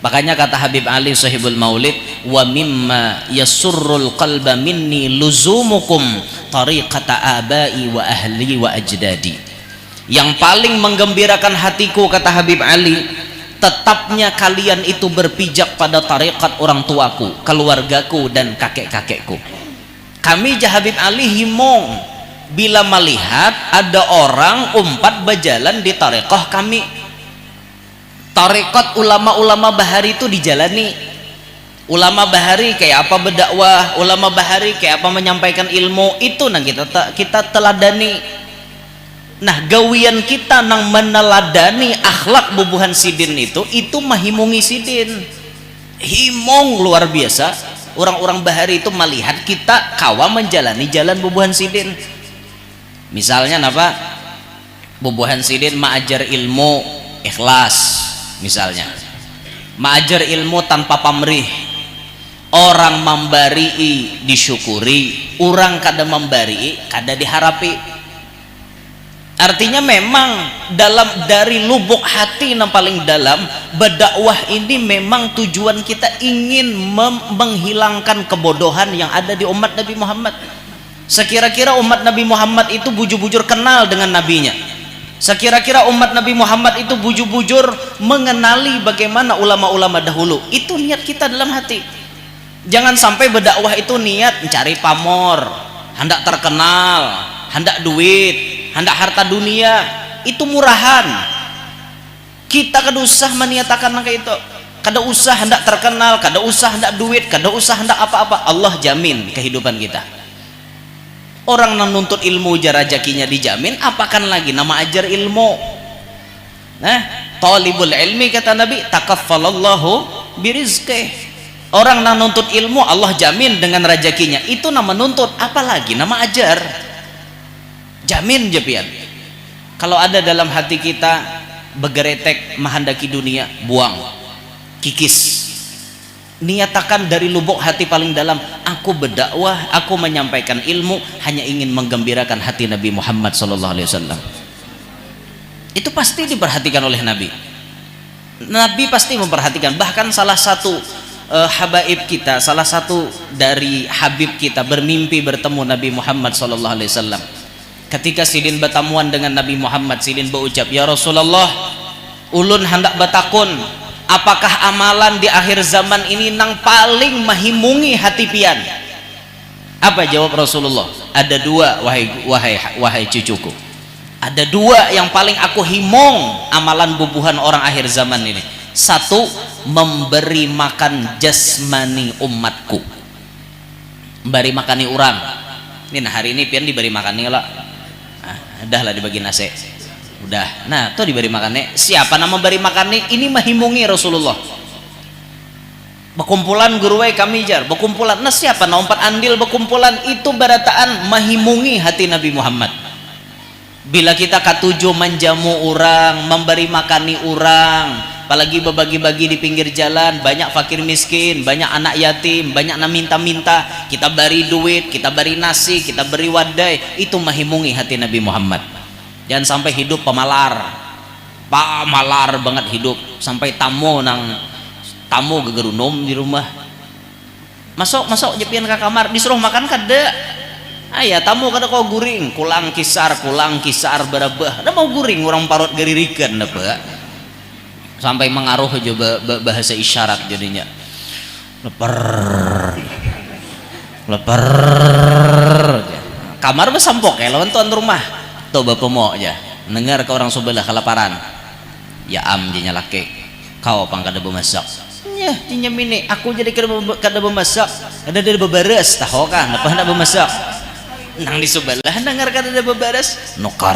Makanya kata Habib Ali Sahibul Maulid, wa mimma yasurrul qalba minni luzumukum tariqata abai wa ahli wa ajdadi. Yang paling menggembirakan hatiku, kata Habib Ali, tetapnya kalian itu berpijak pada tarekat orang tuaku, keluargaku dan kakek-kakekku. Kami Habib Ali himong bila melihat ada orang umpat berjalan di tarekat kami. Tarekat ulama-ulama bahari itu dijalani. Ulama bahari kayak apa berdakwah, ulama bahari kayak apa menyampaikan ilmu, itu nang kita teladani. Nah, gawian kita nang meneladani akhlak bubuhan sidin itu mahimungi sidin. himong luar biasa. Orang-orang Bahari itu melihat kita kawa menjalani jalan Bubuhan Sidin. Misalnya apa? Bubuhan Sidin mengajar ilmu ikhlas misalnya, mengajar ilmu tanpa pamrih. Orang membari disyukuri, orang kada membari kada diharapi. Artinya memang dari lubuk hati yang paling dalam berdakwah ini memang tujuan kita ingin menghilangkan kebodohan yang ada di umat Nabi Muhammad. Sekira-kira umat Nabi Muhammad itu bujur-bujur kenal dengan nabinya. Sekira-kira umat Nabi Muhammad itu bujur-bujur mengenali bagaimana ulama-ulama dahulu. Itu niat kita dalam hati. Jangan sampai berdakwah itu niat mencari pamor, hendak terkenal, hendak duit, hendak harta dunia. Itu murahan. Kita kada usah meniatakan kayak itu. Kada usah hendak terkenal, kada usah hendak duit, kada usah hendak apa-apa. Allah jamin kehidupan kita. Orang yang nuntut ilmu rezekinya dijamin, apakan lagi nama ajar ilmu. Nah, talibul ilmi kata Nabi, takaffalallahu birizqih. Orang yang nuntut ilmu Allah jamin dengan rezekinya. Itu nama nuntut, apalagi nama ajar. Jamin jepian. Kalau ada dalam hati kita begeretek menghendaki dunia, buang, kikis. Niatakan dari lubuk hati paling dalam, aku berdakwah, aku menyampaikan ilmu hanya ingin menggembirakan hati Nabi Muhammad SAW. Itu pasti diperhatikan oleh Nabi. Nabi pasti memperhatikan. Bahkan salah satu habaib kita, salah satu dari habib kita bermimpi bertemu Nabi Muhammad SAW. Ketika Sidin bertamuan dengan Nabi Muhammad, Sidin berucap, ya Rasulullah, ulun hendak batakun, apakah amalan di akhir zaman ini nang paling mahimungi hati pian? Apa jawab Rasulullah? Ada dua, wahai cucuku. Ada dua yang paling aku himong amalan bubuhan orang akhir zaman ini. Satu, memberi makan jasmani umatku, memberi makani orang. Ini nah hari ini pian diberi makani lah, dah lah dibagi nasi, udah. Nah tuh diberi makani. Siapa nama memberi makani? Ini mahimungi Rasulullah. Bekumpulan guruwai kami jar, bekumpulan. Nah siapa nama empat andil bekumpulan itu berataan mahimungi hati Nabi Muhammad. Bila kita katuju menjamu orang, memberi makani orang, apalagi berbagi-bagi di pinggir jalan, banyak fakir miskin, banyak anak yatim, banyak na minta-minta, kita beri duit, kita beri nasi, kita beri wadai, itu mahimungi hati Nabi Muhammad. Jangan sampai hidup pemalar banget hidup, sampai tamu gegerunum di rumah, masuk jepian ke kamar, disuruh makan kada. Ayah tamu kada kau guring, kulang kisar berabah, ada mau guring orang parut geririkan apa? Sampai mengaruh aja bahasa isyarat jadinya. Leper. Kamar besampok ya lawan tuan rumah. Tuh bapak mau aja dengar ke orang sebelah kelaparan. Ya jadinya laki. Kau pang kada bemasak. Ya jadinya mini aku jadi kada bemasak. Ada dari beberes tahu kan apa hendak bemasak. Nang di sebelah dengar kada ada beberes. Nukar.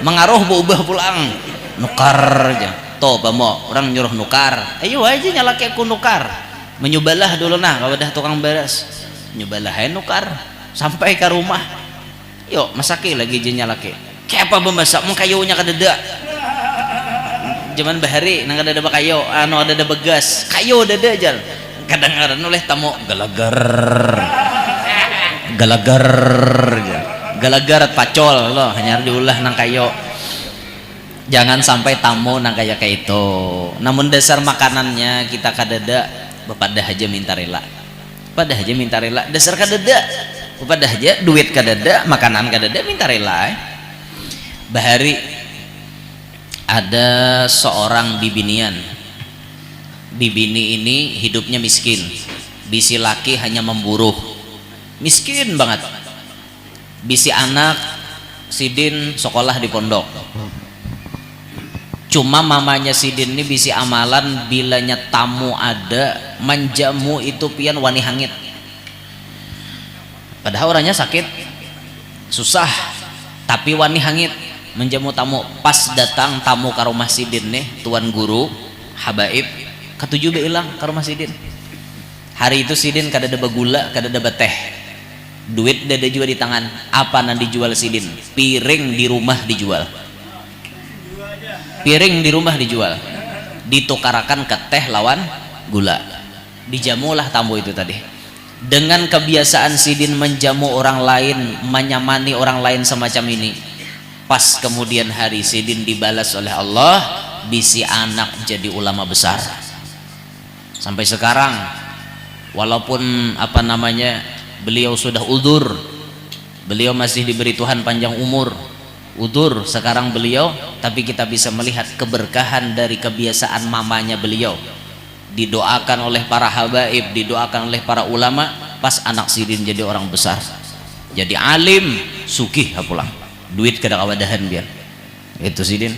Mengaruh berubah pulang nukar aja toh bamo orang nyuruh nukar, ayo aja nyalaki aku nukar, menyubalah dulu nah kalau udah tukang beres nyubalah nukar sampai ke rumah, yuk masaki lagi aja nyalaki kayak apa bemasak mengkayunya kadeda zaman bahari nang kada ada kayu anu ada begas kayu ada aja kadang-kadang oleh tamu galagar pacol loh hanya diulah nang kayo. Jangan sampai tamu nang kayak itu. Namun dasar makanannya kita kadada bepada aja minta rela, dasar kadada bepada aja duit kadada, makanan kadada minta rela. Bahari ada seorang bibinian, bibini ini hidupnya miskin, bisi laki hanya memburuh, miskin banget. Bisi anak Sidin sekolah di pondok, cuma mamanya Sidin ini bisi amalan bilanya tamu ada menjamu itu pian wani hangit, padahal orangnya sakit susah tapi wani hangit menjamu tamu. Pas datang tamu ke rumah Sidin nih tuan guru habaib ketujuh be ilang ke rumah sidin. Hari itu sidin kada ada gula, kada ada teh, duit dada juga di tangan. Apa nan dijual sidin? Piring di rumah dijual, piring di rumah dijual, ditukarakan ke teh lawan gula. Dijamulah tamu itu tadi. Dengan kebiasaan sidin menjamu orang lain, menyamani orang lain semacam ini, pas kemudian hari sidin dibalas oleh Allah, bisi anak jadi ulama besar. Sampai sekarang walaupun apa namanya beliau sudah udur, beliau masih diberi Tuhan panjang umur, udur sekarang beliau, tapi kita bisa melihat keberkahan dari kebiasaan mamanya beliau. Didoakan oleh para habaib, didoakan oleh para ulama, pas anak sidin jadi orang besar, jadi alim, sugih pulang, duit kada kawadahan biar itu sidin.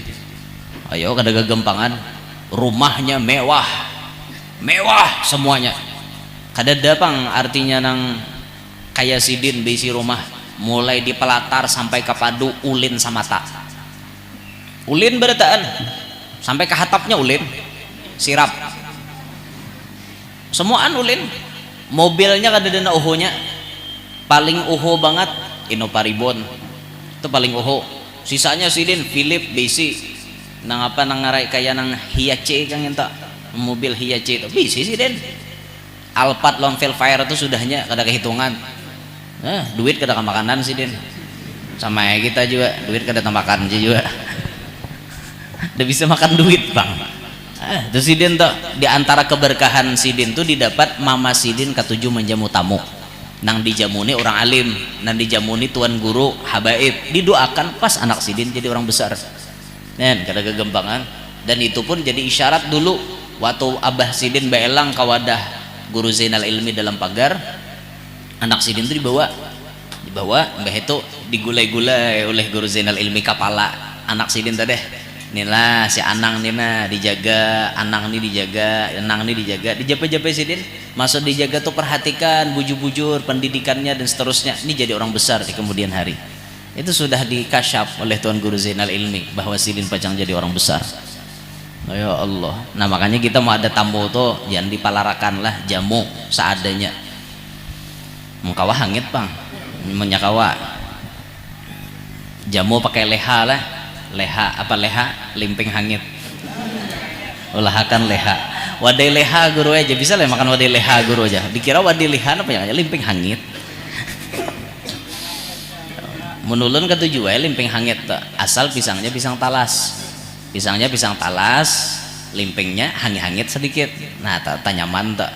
Ayo kada gagampangan, rumahnya mewah, mewah semuanya. Kada dapang artinya nang kaya sidin bisi rumah, mulai di pelatar sampai ke padu ulin sama tak, ulin berataan sampai ke hatapnya ulin, sirap semuaan ulin. Mobilnya kada ada uhunya, paling uhu banget Innova Ribbon itu paling uhu. Sisanya sidin Philip bisi nang apa nang ngarai kaya nang Hiace kang enta, mobil Hiace itu bisi sidin. Alphard Long Fire itu sudahnya kada kehitungan. Duit kada makanan sidin, sama kita juga duit kada makan juga. Udah bisa makan duit bang. Itu sidin tuh di antara keberkahan sidin tuh didapat mama sidin ketujuh menjamu tamu. Nang dijamuni orang alim, nang dijamuni tuan guru habaib, didoakan pas anak sidin jadi orang besar. Nen kada kegempangan. Dan itu pun jadi isyarat dulu waktu abah sidin beelang kawadah guru Zainal Ilmi dalam pagar, anak sidin itu dibawa mbah itu digulai-gulai oleh guru Zainal Ilmi kepala anak sidin tadi. Inilah si Anang nina dijaga, Anang ini dijaga, Anang ini dijaga, dijaga sidin, masuk dijaga tuh perhatikan bujur-bujur pendidikannya dan seterusnya. Ini jadi orang besar di kemudian hari. Itu sudah dikasyaf oleh Tuan Guru Zainal Ilmi bahwa sidin pacang jadi orang besar. Ya Allah. Nah makanya kita mau ada tamu tuh jangan dipalarakan lah, jamu seadanya. Mengkawa hangit bang, menyakawa. Jamu pakai leha lah. Leha apa leha limping hangit ulahakan leha wadai leha guru aja bisa lah makan wadai leha guru aja dikira wadai leha apa ya limping hangit menulun ketujuh limping hangit asal pisangnya pisang talas, pisangnya pisang talas, limpingnya hangit sedikit. Nah nyaman tak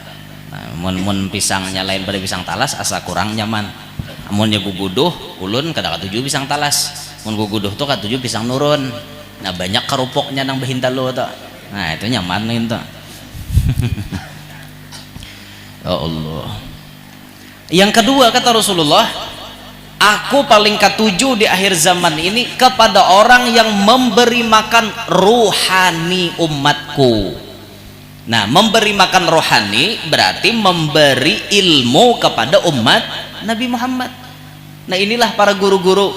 nah, mun pisangnya lain pada pisang talas asa kurang nyaman. Amunnya guguduh ulun kada ketujuh pisang talas, mun guguduh tuh ketujuh pisang nurun. Nah banyak kerupuknya nang behintalo tuh. Nah itu nyaman itu. Ya Allah. Yang kedua kata Rasulullah, aku paling ketujuh di akhir zaman ini kepada orang yang memberi makan ruhani umatku. Nah memberi makan rohani berarti memberi ilmu kepada umat Nabi Muhammad. Nah inilah para guru-guru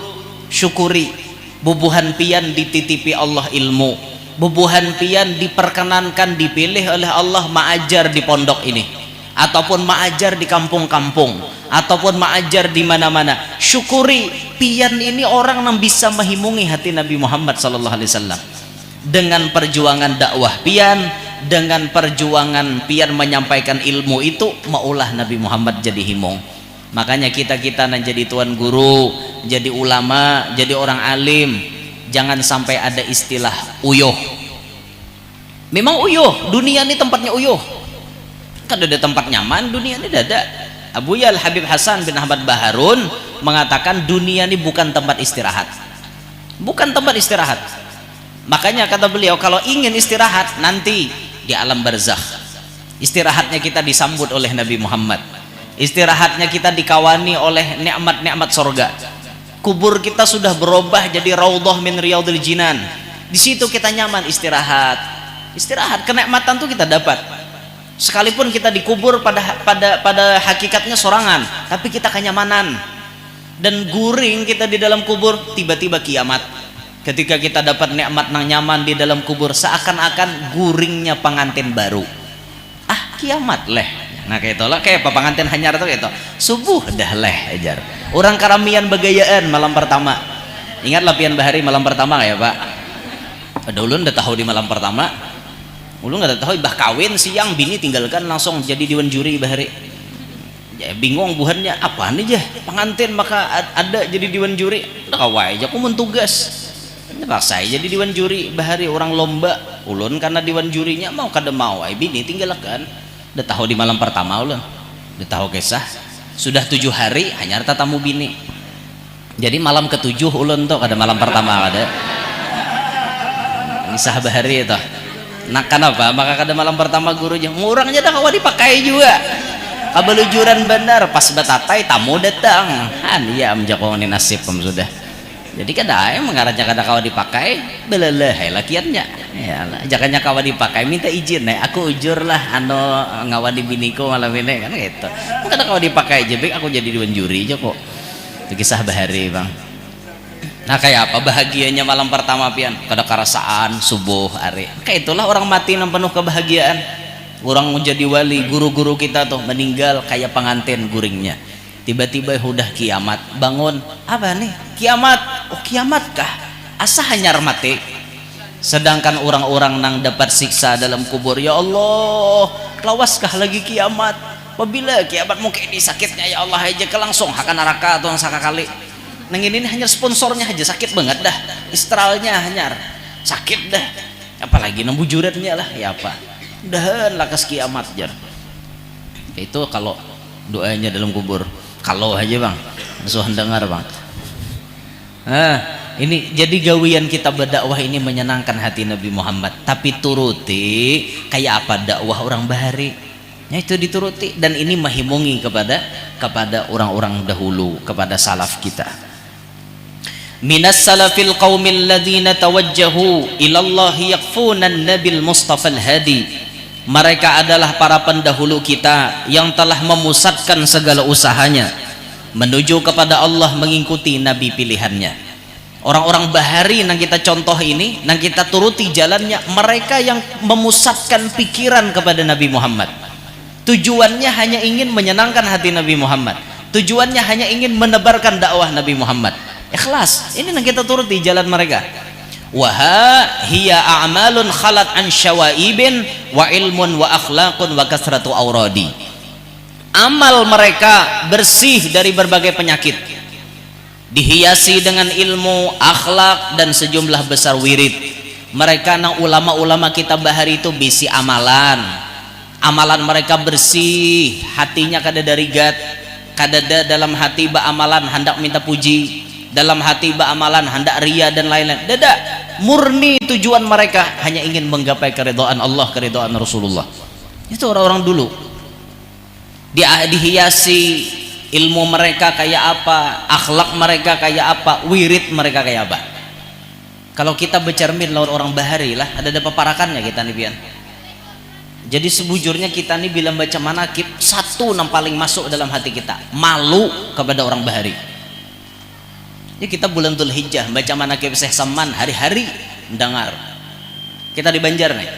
syukuri bubuhan pian dititipi Allah ilmu, bubuhan pian diperkenankan dipilih oleh Allah ma'ajar di pondok ini ataupun ma'ajar di kampung-kampung ataupun ma'ajar di mana-mana. Syukuri pian ini orang yang bisa menghimungi hati Nabi Muhammad sallallahu alaihi wasallam dengan perjuangan dakwah pian, dengan perjuangan pian menyampaikan ilmu itu maulah Nabi Muhammad jadi himung. Makanya kita yang jadi tuan guru, jadi ulama, jadi orang alim, jangan sampai ada istilah uyuh. Memang uyuh, dunia ini tempatnya uyuh. Kan ada tempat nyaman, dunia ini ada. Abu Yal Habib Hasan bin Ahmad Baharun mengatakan dunia ini bukan tempat istirahat, bukan tempat istirahat. Makanya kata beliau kalau ingin istirahat nanti di alam barzakh, istirahatnya kita disambut oleh Nabi Muhammad, istirahatnya kita dikawani oleh nikmat-nikmat surga. Kubur kita sudah berubah jadi raudhah min riyadil jinan. Di situ kita nyaman istirahat. Istirahat, kenikmatan tuh kita dapat. Sekalipun kita dikubur pada hakikatnya sorangan, tapi kita kenyamanan. Dan guring kita di dalam kubur, tiba-tiba kiamat. Ketika kita dapat nikmat nang nyaman di dalam kubur, seakan-akan guringnya pengantin baru. Ah, kiamat leh. Nah kayak itulah, kayak apa pengantin hanyar tuh gitu. Subuh dah leh ajar. Orang karamian begayaan malam pertama. Ingatlah pian bahari malam pertama ya Pak. Ulun udah tahu di malam pertama. Ulun nggak tahu bah kawin siang bini tinggalkan langsung jadi dewan juri bahari. Ya, bingung buhannya apa nih jah pengantin maka ada jadi dewan juri. Udah kawai aja aku mentugas. Paksa jadi dewan juri bahari orang lomba ulun karena dewan jurinya mau kada mau ai bini tinggalkan. Udah tahu di malam pertama ulun. Udah tahu kisah. Sudah 7 hari hanya tatamu bini. Jadi malam ke-7 ulun tuh kada malam pertama ada. Kisah bahari itu. Nah kenapa? Maka kada malam pertama gurunya ngurangnya dah kawa dipakai juga. Kabelujuran benar pas betatai tamu datang. Han iya amjakoni nasib sudah. Jadi kada yang mengarahnya kada kawa dipakai belelah lakiannya ya jakannya kawa dipakai minta izin aku ujur lah ngawadi biniku malam ini kan gitu kada kawa dipakai jebek aku jadi dewan juri aja kok. Itu kisah bahari bang. Nah kayak apa bahagianya malam pertama pian kada karasaan subuh hari kayak itulah orang mati yang penuh kebahagiaan. Orang menjadi wali guru-guru kita tuh meninggal kayak pengantin guringnya. Tiba-tiba udah kiamat bangun apa nih kiamat oh kiamat kah asa hanyar mati sedangkan orang-orang nang dapat siksa dalam kubur ya Allah lawaskah lagi kiamat apabila kiamat mungkin ini sakitnya ya Allah aja ke langsung akan neraka atau sakakali nang ini hanya sponsornya aja sakit banget dah istralnya hanyar sakit dah apalagi nang bujurannya lah ya apa dahan lakas kiamat jar itu kalau doanya dalam kubur. Kalau aja bang, suhan dengar bang. Nah, ini jadi gawian kita berdakwah ini menyenangkan hati Nabi Muhammad. Tapi turuti kayak apa dakwah orang bahari, ya itu dituruti dan ini menghimungi kepada orang-orang dahulu, kepada salaf kita. Minas salafil qaumil ladzina tawajjahu ilallahi yakfuna nabil mustafa al-hadi. Mereka adalah para pendahulu kita yang telah memusatkan segala usahanya menuju kepada Allah mengikuti nabi pilihannya. Orang-orang bahari yang kita contoh ini, yang kita turuti jalannya, mereka yang memusatkan pikiran kepada Nabi Muhammad. Tujuannya hanya ingin menyenangkan hati Nabi Muhammad. Tujuannya hanya ingin menebarkan dakwah Nabi Muhammad. Ikhlas. Ini yang kita turuti jalan mereka. Waha hiya a'malun khalat an syawaibin wa ilmun wa akhlaqun wa kasratu auradi. Amal mereka bersih dari berbagai penyakit, dihiasi dengan ilmu, akhlak dan sejumlah besar wirid. Mereka nang ulama-ulama kita bahari itu bisi amalan mereka bersih, hatinya kada dari gat, kada dalam hati ba amalan hendak minta puji, dalam hati ba amalan hendak ria dan lain-lain. Dada murni tujuan mereka hanya ingin menggapai keridhaan Allah, keridhaan Rasulullah. Itu orang-orang dulu. Dihiasi ilmu mereka kayak apa, akhlak mereka kayak apa, wirid mereka kayak apa. Kalau kita bercermin lawan orang bahari lah, ada paparakannya kita nih pian. Jadi sebujurnya kita nih bila baca manakib, satu yang paling masuk dalam hati kita, malu kepada orang bahari. Ini kita bulan Dzulhijjah baca manakib Syekh Saman hari-hari mendengar. Kita di Banjar nih,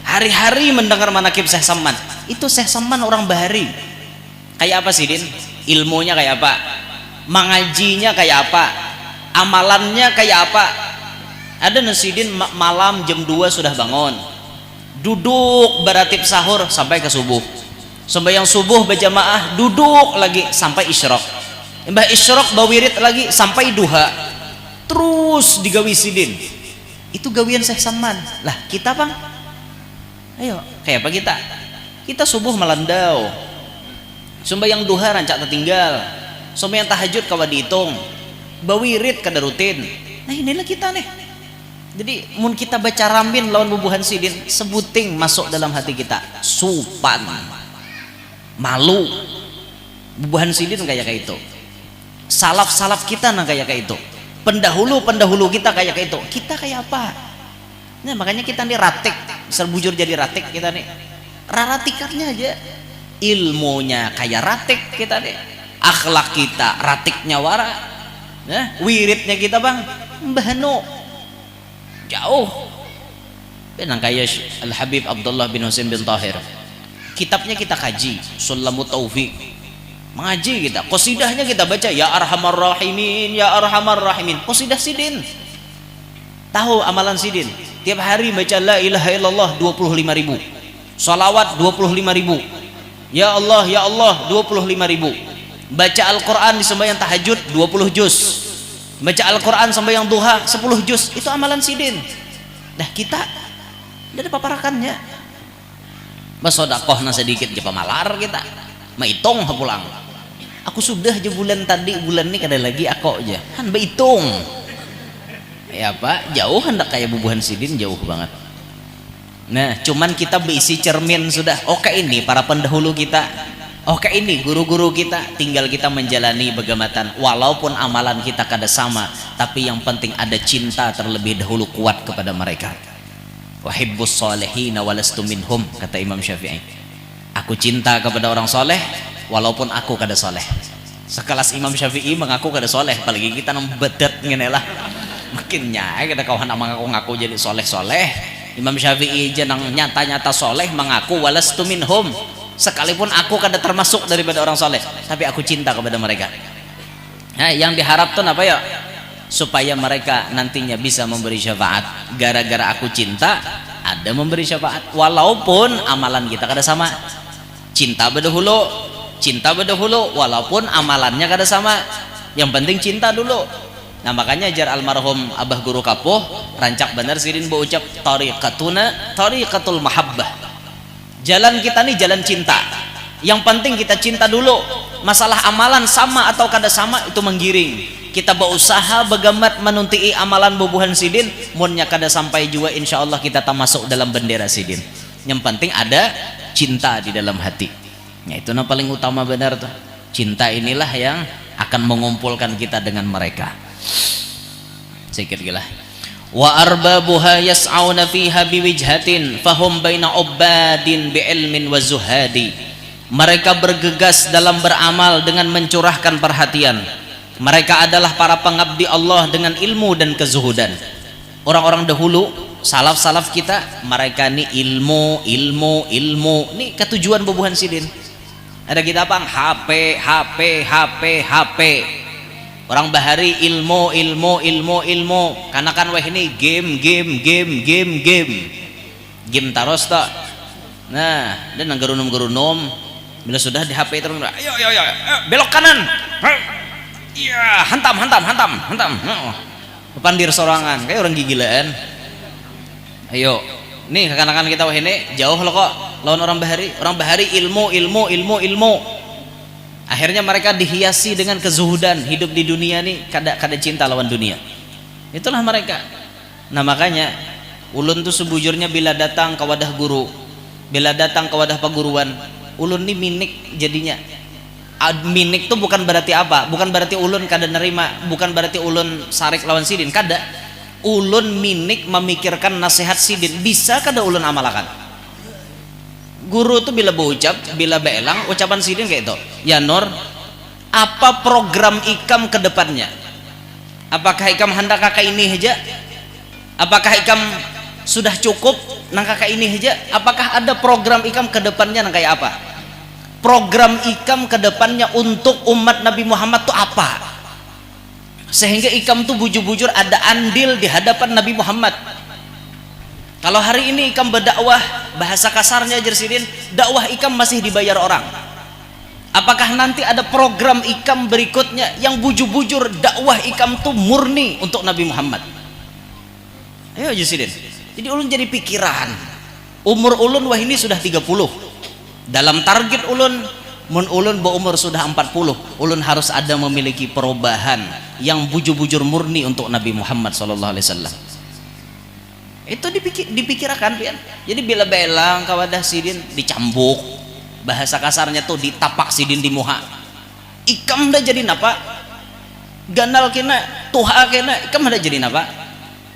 hari-hari mendengar manakib Syekh Saman. Itu Syekh Saman orang bahari. Kayak apa sih Din? Ilmunya kayak apa? Mengajinya kayak apa? Amalannya kayak apa? Ada Nasidin malam jam 2 sudah bangun, duduk beratib sahur sampai ke subuh, sembahyang subuh berjamaah duduk lagi sampai isyraq, mbah isyraq bawirid lagi sampai duha, terus digawi Sidin. Itu gawian Syekh Saman. Lah kita bang, ayo kayak apa kita? Kita subuh melandau, sembahyang duha rancak tertinggal, sembahyang tahajud kawa dihitung, bawirid kada rutin. Nah inilah kita nih. Jadi mun kita baca ramin lawan bubuhan Sidin, sebuting masuk dalam hati kita, supan, malu. Bubuhan Sidin kayak itu, salaf kita nah kayak itu, pendahulu kita kayak itu. Kita kayak apa? Nah makanya kita nih ratik, serbujur jadi ratik kita nih, raratikannya aja. Ilmunya kayak ratik kita nih, akhlak kita ratiknya wara, nah, wiridnya kita bang, mbah no. jauh. Benang kayak Al Habib Abdullah bin Husain bin Tahir, kitabnya kita kaji, Sulamut Taufiq, mengaji kita, qasidahnya kita baca, ya arhamar rahimin, ya arhamar rahimin, qasidah Sidin. Tahu amalan Sidin? Tiap hari baca la ilaha illallah 25.000, salawat 25.000, ya Allah 25.000. Baca Al-Quran di sembahyang tahajud 20 juz, baca Al-Quran sembahyang duha 10 juz, itu amalan Sidin. Dah kita udah ada paparakannya. Bersodakohna sedikit aja pamalar kita, maitung pulang. Aku sudah aja bulan tadi, bulan ini kada lagi aku aja, han berhitung. Ya Pak, jauh hendak kayak bubuhan Sidin, jauh banget. Nah, cuman kita berisi cermin sudah. Oke, ini para pendahulu kita, oke, ini guru-guru kita, tinggal kita menjalani begamatan. Walaupun amalan kita kada sama, tapi yang penting ada cinta terlebih dahulu kuat kepada mereka. Wahibbus solehina walastu minhum, kata Imam Syafi'i. Aku cinta kepada orang soleh walaupun aku kada soleh. Sekelas Imam Syafi'i mengaku kada soleh, apalagi kita nembedet ngene lah. Mungkinnya kita kawan ngaku jadi soleh-soleh. Imam Syafi'i jenang nyata-nyata soleh mengaku walastu minhum, sekalipun aku kada termasuk daripada orang soleh, tapi aku cinta kepada mereka. Nah, yang diharapkan apa ya? Supaya mereka nantinya bisa memberi syafaat. Gara-gara aku cinta, ada memberi syafaat. Walaupun amalan kita kada sama. Cinta berdahulu, walaupun amalannya kada sama. Yang penting cinta dulu. Nah, makanya jar almarhum Abah Guru Kapuh rancak benar Sidin berucap tariqatuna tariqatul mahabbah. Jalan kita nih jalan cinta. Yang penting kita cinta dulu. Masalah amalan sama atau kada sama itu menggiring. Kita berusaha begamat menunti amalan bubuhan Sidin, munnya kada sampai juga insyaallah kita tak masuk dalam bendera Sidin. Yang penting ada cinta di dalam hati. Nah, itu yang paling utama benar tuh. Cinta inilah yang akan mengumpulkan kita dengan mereka. Sikit gila. Wa arbabuha yas'auna fiha biwijhatin fahum baina ubadin biilmin wa zuhadi. Mereka bergegas dalam beramal dengan mencurahkan perhatian. Mereka adalah para pengabdi Allah dengan ilmu dan kezuhudan. Orang-orang dahulu, salaf-salaf kita, mereka ini ilmu. Ini ketujuan bubuhan Sidin. Ada kita apa? HP. Orang bahari ilmu. Karena kan wah ini game taros tak. Nah, dan gerunum bila sudah di HP terus, ayo belok kanan. Iya, hantam. Pandir sorangan kayak orang gigilaan. Ayo, nih kakan-kakan kita wah ini jauh loh kok lawan orang bahari ilmu. Akhirnya mereka dihiasi dengan kezuhudan, hidup di dunia nih kada cinta lawan dunia. Itulah mereka. Nah, makanya ulun tuh sebujurnya bila datang ke wadah guru, bila datang ke wadah perguruan, ulun nih minik jadinya. Minik tuh bukan berarti apa? Bukan berarti ulun kada nerima, bukan berarti ulun sarik lawan Sidin, kada. Ulun minik memikirkan nasihat Sidin, bisa kada ulun amalakan. Guru tuh bila berucap, bila beelang ucapan Sidin kayak itu. Ya Nur, apa program ikam ke depannya? Apakah ikam hendak kakak ini aja? Apakah ikam sudah cukup nang kakak ini aja? Apakah ada program ikam ke depannya nang kayak apa? Program ikam ke depannya untuk umat Nabi Muhammad tuh apa? Sehingga ikam tuh bujur-bujur ada andil di hadapan Nabi Muhammad. Kalau hari ini ikam berdakwah, bahasa kasarnya ajar Sidin, dakwah ikam masih dibayar orang. Apakah nanti ada program ikam berikutnya yang bujur-bujur dakwah ikam tuh murni untuk Nabi Muhammad? Ayo ajar Sidin. Jadi ulun jadi pikiran. Umur ulun wah ini sudah 30. Dalam target ulun, mun ulun berumur sudah 40, ulun harus ada memiliki perubahan yang bujur-bujur murni untuk Nabi Muhammad SAW. Itu dipikirkan pian. Jadi bila belang kawadah Sidin dicambuk, bahasa kasarnya tuh ditapak Sidin di muha. Ikam dah jadi napa? Ganal kena, tuha kena, ikam dah jadi napa?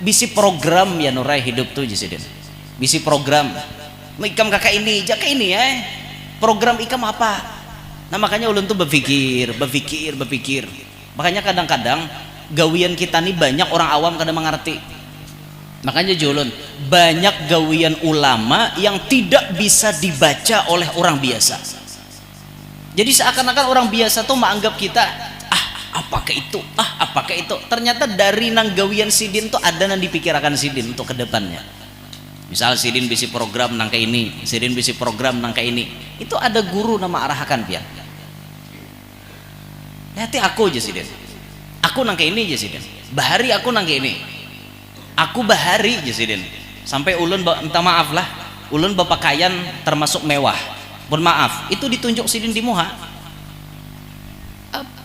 Bisi program ya nurai hidup tuh Sidin. Bisi program. Ikam kakak ini, jaka ini ya. Program ikam apa? Nah, makanya ulun tuh berpikir. Makanya kadang-kadang gawian kita nih banyak orang awam kada mengerti. Makanya julun, banyak gawian ulama yang tidak bisa dibaca oleh orang biasa. Jadi seakan-akan orang biasa tuh menganggap kita apakah itu, apakah itu. Ternyata dari nang gawian sidin tuh ada nang dipikirkan sidin untuk kedepannya. Misal sidin bisi program nang kayak ini, sidin bisi program nang kayak ini. Itu ada guru nama arahkan pian. Hati aku aja sidin. Aku nang kayak ini aja sidin. Bahari aku nang kayak ini. Aku bahari aja sidin. Sampai ulun minta maaf lah. Ulun berpakaian termasuk mewah. Mohon maaf, itu ditunjuk sidin di muha.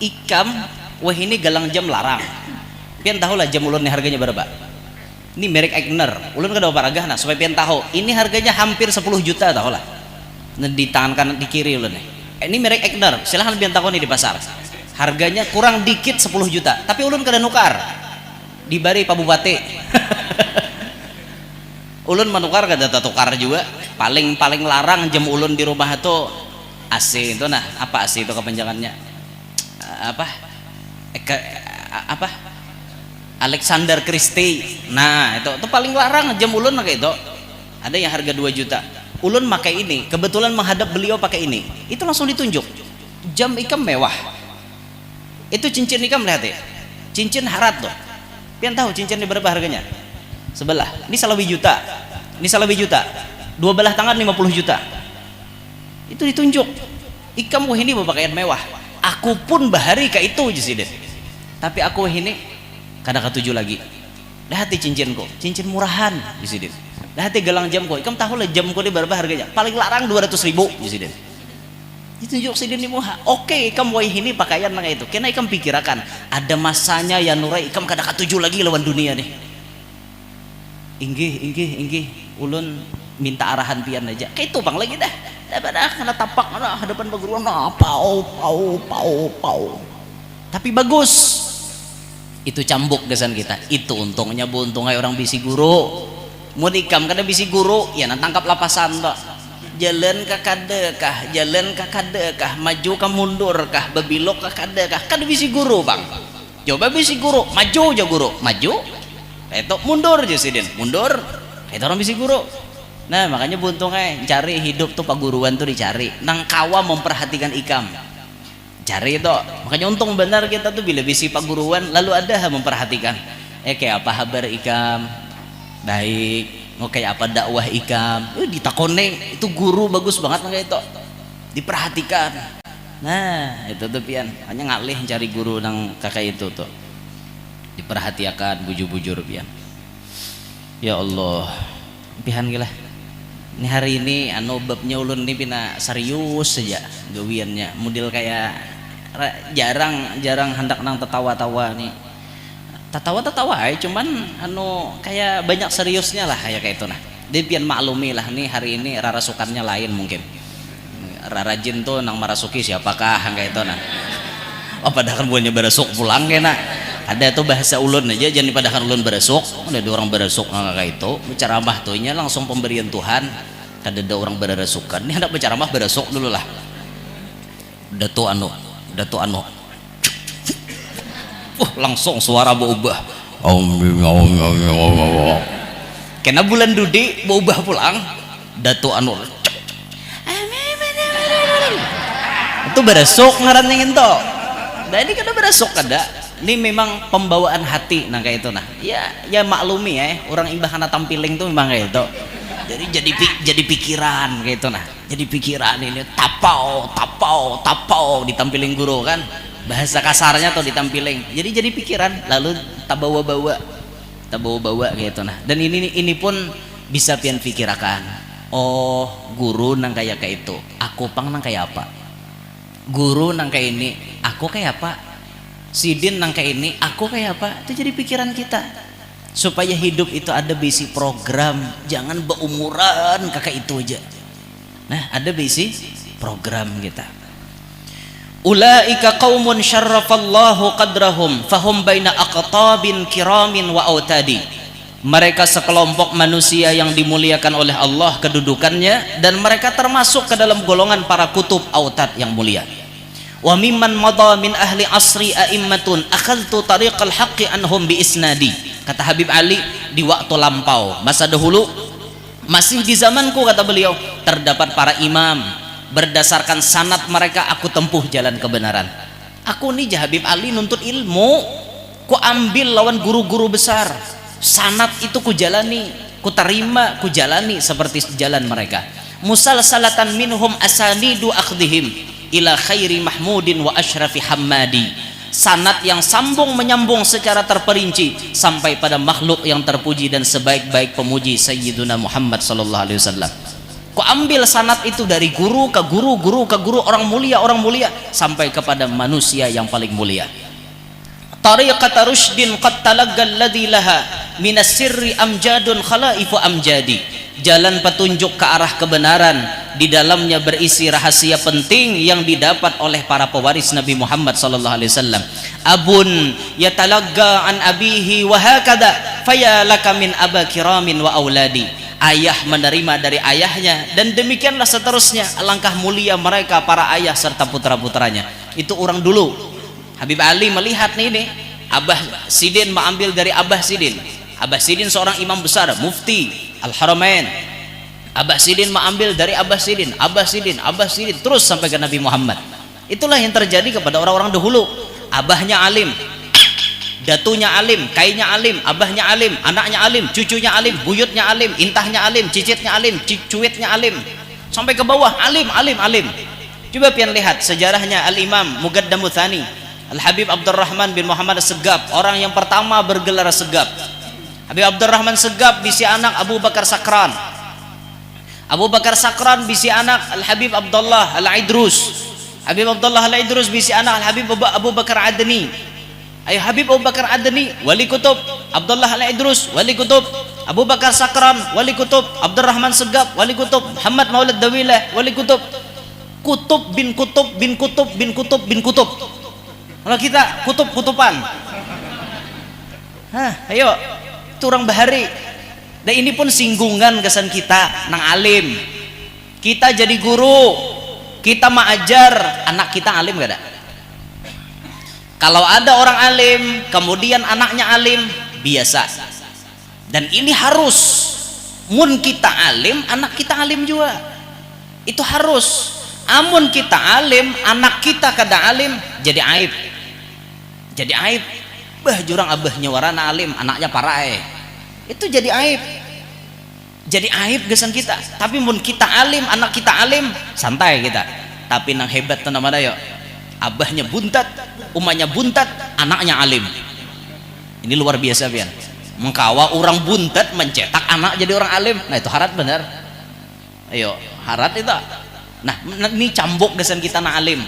Ikam, wah ini galang jam larang. Pian tahu lah jam ulun ini harganya berapa? Ini merek Eigner. Ulun kada paragah nah supaya pian tahu. Ini harganya hampir 10 juta tahu lah. Di tangan kanan di kiri ulun nih. Ini merek Eigner. Silahkan pian tahu nih di pasar. Harganya kurang dikit 10 juta. Tapi ulun kada nukar. Dibari Pak Bupati. Ulun menukar kada tukar juga. Paling larang jam ulun di rumah itu AC itu nah. Apa AC itu kepanjangannya? Apa Alexander Christie. Nah itu paling larang jam ulun kayak itu. Ada yang harga 2 juta. Ulun pakai ini, kebetulan menghadap beliau pakai ini. Itu langsung ditunjuk. Jam ikam mewah. Itu cincin ikam lihat ya. Cincin harat tuh. Pian tahu cincin ini berapa harganya? Sebelah. Ini salawi juta. Ini salawi juta. Dua belah tangan 50 juta. Itu ditunjuk. Ikam wah ini berpakaian mewah. Aku pun bahari kayak itu aja sih deh. Tapi aku ini kada ketujuh lagi. Lihat cincinku, cincin murahan di sini. Lihat gelang jamku. Ikam tahu lah jamku ini berapa harganya? Paling larang 200.000 di sini. Ditunjuk sidin di muha. Oke, ikam wah ini pakaian nang itu. Kena ikam pikirakan ada masanya ya nurai ikam kada ketujuh lagi lawan dunia nih. Inggih. Ulun minta arahan pian aja. Kayak itu bang lagi dah. Daripada kena tapak mana hadapan perguruan pau. Tapi bagus. Itu cambuk kesan kita. Itu untungnya untungnya orang bisi guru. Mau ikam kada bisi guru, ya nantangkap lapasan tak. Jalan ka kadekah, maju ka mundur kah, bebilok ka kadekah. Kada bisi guru bang. Coba bisi guru, maju aja guru, maju. Itu mundur aja sidin, mundur. Itu orang bisi guru. Nah makanya buntungnya cari hidup tuh paguruan tuh dicari. Nang kawa memperhatikan ikam. Cari itu. Makanya untung benar kita tuh bila bisi paguruan lalu ada memperhatikan. Kayak apa kabar ikam? Baik. Mau kayak apa dakwah ikam? Ditakone itu guru bagus banget kayak itu. Diperhatikan. Nah itu tuh pian. Hanya ngalih cari guru nang kakak itu tuh. Diperhatikan bujur-bujur pian. Ya Allah. Pihan gila. Ini hari ini babnya ulun ini pina serius saja gawiannya. Model kayak jarang hendak nang tertawa-tawa nih. Tertawa cuman kayak banyak seriusnya lah kayak itu nah. Dia pian maklumi lah nih hari ini rarasukannya lain mungkin. Rarajin tuh nang marasuki siapakah kayak itu nah. Padahal buahnya berasuk pulang kena. Ada tuh bahasa ulun aja jangan padahal ulun berasuk. Ada orang berasuk kayak itu. Berceramah tuhnya langsung pemberian Tuhan. Ada orang berasukan. Ini hendak berceramah berasuk dulu lah. Datu anu. Langsung suara berubah. Kena bulan dudi berubah pulang. Datu anu. Itu berasuk ngarannya itu. Nah ini kada berasuk kada. Ini memang pembawaan hati nah kayak itu nah. Ya maklumi ya orang imbah kana tampiling tuh memang kayak itu. Jadi pikiran kayak itu nah. Jadi pikiran ini tapau ditampiling guru kan. Bahasa kasarnya tuh ditampiling. Jadi pikiran lalu tabawa-bawa kayak itu nah. Dan ini pun bisa pian pikirakan. Oh, guru nang kayak itu. Aku pang nang kayak apa? Guru nang kayak ini, aku kayak apa? Sidin nang kayak ini, aku kayak apa? Itu jadi pikiran kita. Supaya hidup itu ada bisi program, jangan berumuran kakak itu aja. Nah, ada bisi program kita. Ulaika qaumun syarrafallahu qadrahum fahum baina aqtabin kiramin wa autadi. Mereka sekelompok manusia yang dimuliakan oleh Allah kedudukannya dan mereka termasuk ke dalam golongan para kutub autad yang mulia. Wa mimman madha min ahli asri a'immatun akhadtu tariqal haqqi anhum bi isnadi. Kata Habib Ali, di waktu lampau, masa dahulu, masih di zamanku, kata beliau, terdapat para imam, berdasarkan sanad mereka aku tempuh jalan kebenaran. Aku nih Habib Ali nuntut ilmu, ku ambil lawan guru-guru besar, sanad itu ku jalani, ku terima, ku jalani seperti jalan mereka. Musalsalatan minhum asanidu akhdihim ila khairi mahmudin wa ashrafi hammadi. Sanad yang sambung menyambung secara terperinci sampai pada makhluk yang terpuji dan sebaik-baik pemuji Sayyiduna Muhammad sallallahu alaihi wasallam. Ku ambil sanad itu dari guru ke guru, guru ke guru, orang mulia sampai kepada manusia yang paling mulia. Tariqat rusydin qad talagga alladhi laha minas sirri amjadun khalaifu amjadi. Jalan petunjuk ke arah kebenaran, di dalamnya berisi rahasia penting yang didapat oleh para pewaris Nabi Muhammad sallallahu alaihi wasallam. Abun yatalagga an abihi wa hakada faya laka min aba kiramin wa auladi. Ayah menerima dari ayahnya, dan demikianlah seterusnya. Alangkah mulia mereka para ayah serta putra-putranya. Itu orang dulu. Habib Ali melihat nih Abah Sidin mengambil dari Abah Sidin. Abah Sidin seorang imam besar, mufti Al-Haramain. Abah Sidin mengambil dari Abah Sidin, Abah Sidin, Abah Sidin, terus sampai ke Nabi Muhammad. Itulah yang terjadi kepada orang-orang dahulu. Abahnya alim, datunya alim, kainya alim, abahnya alim, anaknya alim, cucunya alim, buyutnya alim, intahnya alim, cicitnya alim, cuitnya alim, sampai ke bawah alim. Coba pian lihat sejarahnya Al-Imam Muqaddamu Tsani Al-Habib Abdurrahman bin Muhammad Segap, orang yang pertama bergelar Segap. Habib Abdurrahman Segap bisi anak Abu Bakar Sakran. Abu Bakar Sakran bisi anak Al-Habib Abdullah Al-Idrus. Habib Abdullah Al-Idrus bisi anak Al-Habib Abu Bakar Adni. Ayo Habib Abu Bakar Adni wali kutub, Abdullah Al-Idrus wali kutub, Abu Bakar Sakran wali kutub, Abdurrahman Segap wali kutub, Muhammad Maulid Dawilah wali kutub. Kutub bin kutub bin kutub bin kutub bin kutub. Kalau kita kutub-kutupan. Ayo itu orang bahari. Dan ini pun singgungan kesan kita nang alim. Kita jadi guru, kita mengajar, anak kita alim gak ada? Kalau ada orang alim kemudian anaknya alim, biasa. Dan ini harus, mun kita alim anak kita alim juga, itu harus. Amun kita alim anak kita kada alim, jadi aib. Jadi aib. Bah jurang abahnya warana alim, anaknya parae, itu jadi aib. Jadi aib gesan kita. Tapi mun kita alim anak kita alim, santai kita. Tapi nang hebat tanah mana yo, abahnya buntat, umahnya buntat, anaknya alim. Ini luar biasa pian. Mengkawa orang buntat mencetak anak jadi orang alim, nah itu harat benar. Ayo harat itu. Nah ini cambuk gesan kita nang alim.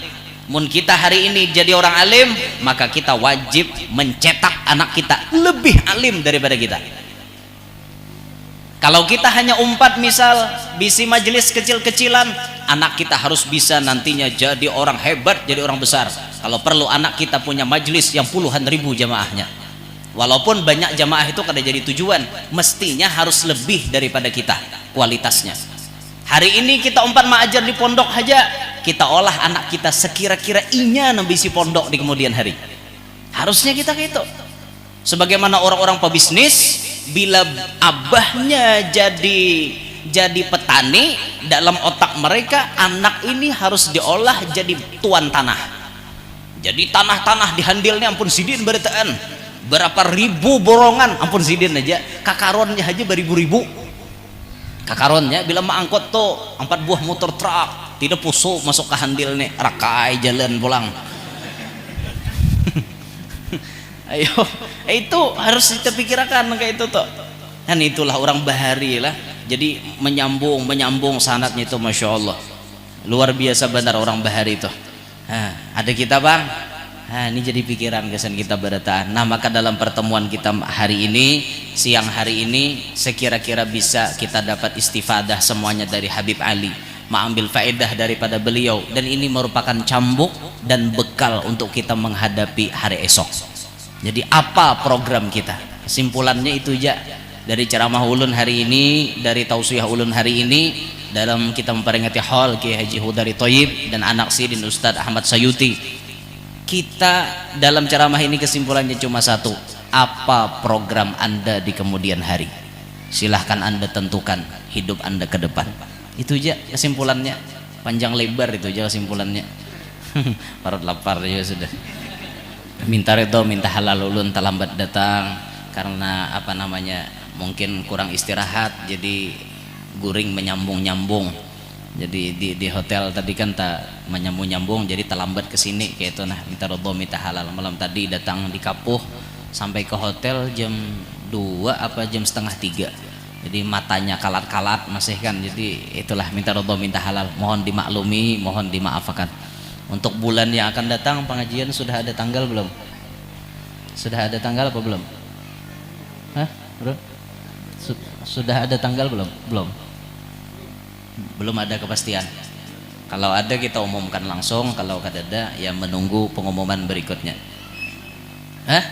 Mun kita hari ini jadi orang alim, maka kita wajib mencetak anak kita lebih alim daripada kita. Kalau kita hanya umpat misal bisi majelis kecil-kecilan, anak kita harus bisa nantinya jadi orang hebat, jadi orang besar. Kalau perlu anak kita punya majelis yang puluhan ribu jamaahnya. Walaupun banyak jamaah itu kada jadi tujuan, mestinya harus lebih daripada kita kualitasnya. Hari ini kita umpat mengajar di pondok aja, kita olah anak kita sekira-kira inya nambisi pondok di kemudian hari. Harusnya kita gitu. Sebagaimana orang-orang pebisnis, bila abahnya jadi petani, dalam otak mereka anak ini harus diolah jadi tuan tanah. Jadi tanah-tanah di handilnya ampun sidin beritaan, berapa ribu borongan ampun sidin aja, kakaronnya aja beribu-ribu. Kakaronnya bila mengangkut tuh 4 buah motor truk, tidak pusuk masuk ke handil nih, rakai jalan pulang. Ayo, itu harus kita pikirkan kayak itu tuh. Dan itulah orang bahari lah. Jadi menyambung sanatnya itu, masya Allah, luar biasa benar orang bahari itu. Ada kita bang. Ini jadi pikiran kesan kita berataan. Nah maka dalam pertemuan kita hari ini, siang hari ini, sekira-kira bisa kita dapat istifadah semuanya dari Habib Ali, mengambil faedah daripada beliau, dan ini merupakan cambuk dan bekal untuk kita menghadapi hari esok. Jadi apa program kita? Kesimpulannya itu aja dari ceramah ulun hari ini, dari tausiah ulun hari ini, dalam kita memperingati haul Kiai Haji Hudari Thayyib dan anak Sidin Ustadz Ahmad Sayuti. Kita dalam ceramah ini kesimpulannya cuma satu, apa program Anda di kemudian hari. Silahkan Anda tentukan hidup Anda ke depan. Itu aja kesimpulannya, panjang lebar itu aja kesimpulannya. Parut lapar juga sudah. Minta ridho, minta halal ulun terlambat datang karena apa namanya, mungkin kurang istirahat jadi guring menyambung-nyambung. Jadi di hotel tadi kan tak menyambung-nyambung jadi terlambat ke sini kayak itu. Nah, minta ridho minta halal. Malam tadi datang di Kapuh sampai ke hotel jam 2 apa jam setengah 3. Jadi matanya kalat-kalat masih kan. Jadi itulah minta ridho minta halal. Mohon dimaklumi, mohon dimaafkan. Untuk bulan yang akan datang pengajian sudah ada tanggal belum? Sudah ada tanggal apa belum? Hah? Bro? Sudah ada tanggal belum? Belum. Belum ada kepastian. Kalau ada kita umumkan langsung, kalau kada ada ya menunggu pengumuman berikutnya. Hah?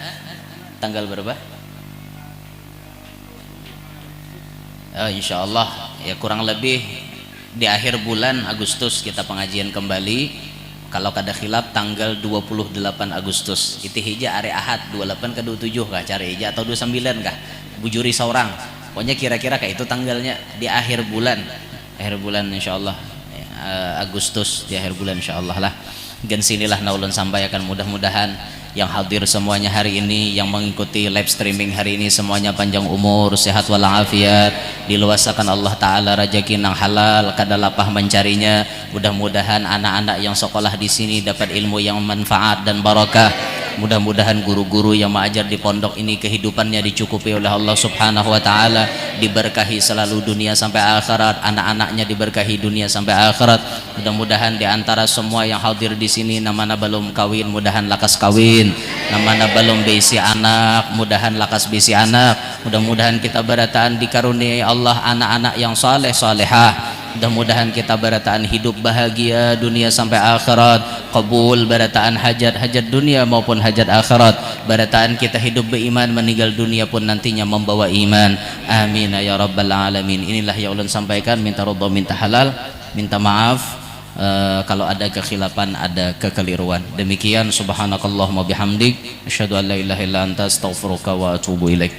Tanggal berapa? Oh, insya Allah ya kurang lebih di akhir bulan Agustus kita pengajian kembali. Kalau kada khilaf tanggal 28 Agustus. Itu hija hari Ahad 28 ke 27 kah cari hija atau 29 kah? Bujuri seorang. Pokoknya kira-kira kayak itu tanggalnya di akhir bulan. Akhir bulan insyaallah Agustus di akhir bulan insyaallah lah. Dan sinilah naulun sampaikan mudah-mudahan yang hadir semuanya hari ini, yang mengikuti live streaming hari ini semuanya panjang umur, sehat walafiat, diluasakan Allah Ta'ala rezeki nang halal, kada lapah mencarinya. Mudah-mudahan anak-anak yang sekolah di sini dapat ilmu yang manfaat dan barakah. Mudah-mudahan guru-guru yang mengajar di pondok ini kehidupannya dicukupi oleh Allah Subhanahu wa Ta'ala, diberkahi selalu dunia sampai akhirat, anak-anaknya diberkahi dunia sampai akhirat. Mudah-mudahan di antara semua yang hadir di sini namana belum kawin, mudahan lakas kawin, namana belum besi anak, mudahan lakas besi anak. Mudah-mudahan kita berataan dikaruniai Allah anak-anak yang saleh salehah. Mudah-mudahan kita berataan hidup bahagia dunia sampai akhirat, kabul berataan hajat-hajat dunia maupun hajat akhirat. Berataan kita hidup beriman, meninggal dunia pun nantinya membawa iman. Amin ya rabbal alamin. Inilah yang ulun sampaikan, minta ridha minta halal, minta maaf kalau ada kekhilafan, ada kekeliruan. Demikian subhanakallahumma bihamdik asyhadu an la ilaha illa anta astaghfiruka wa atubu ilaik.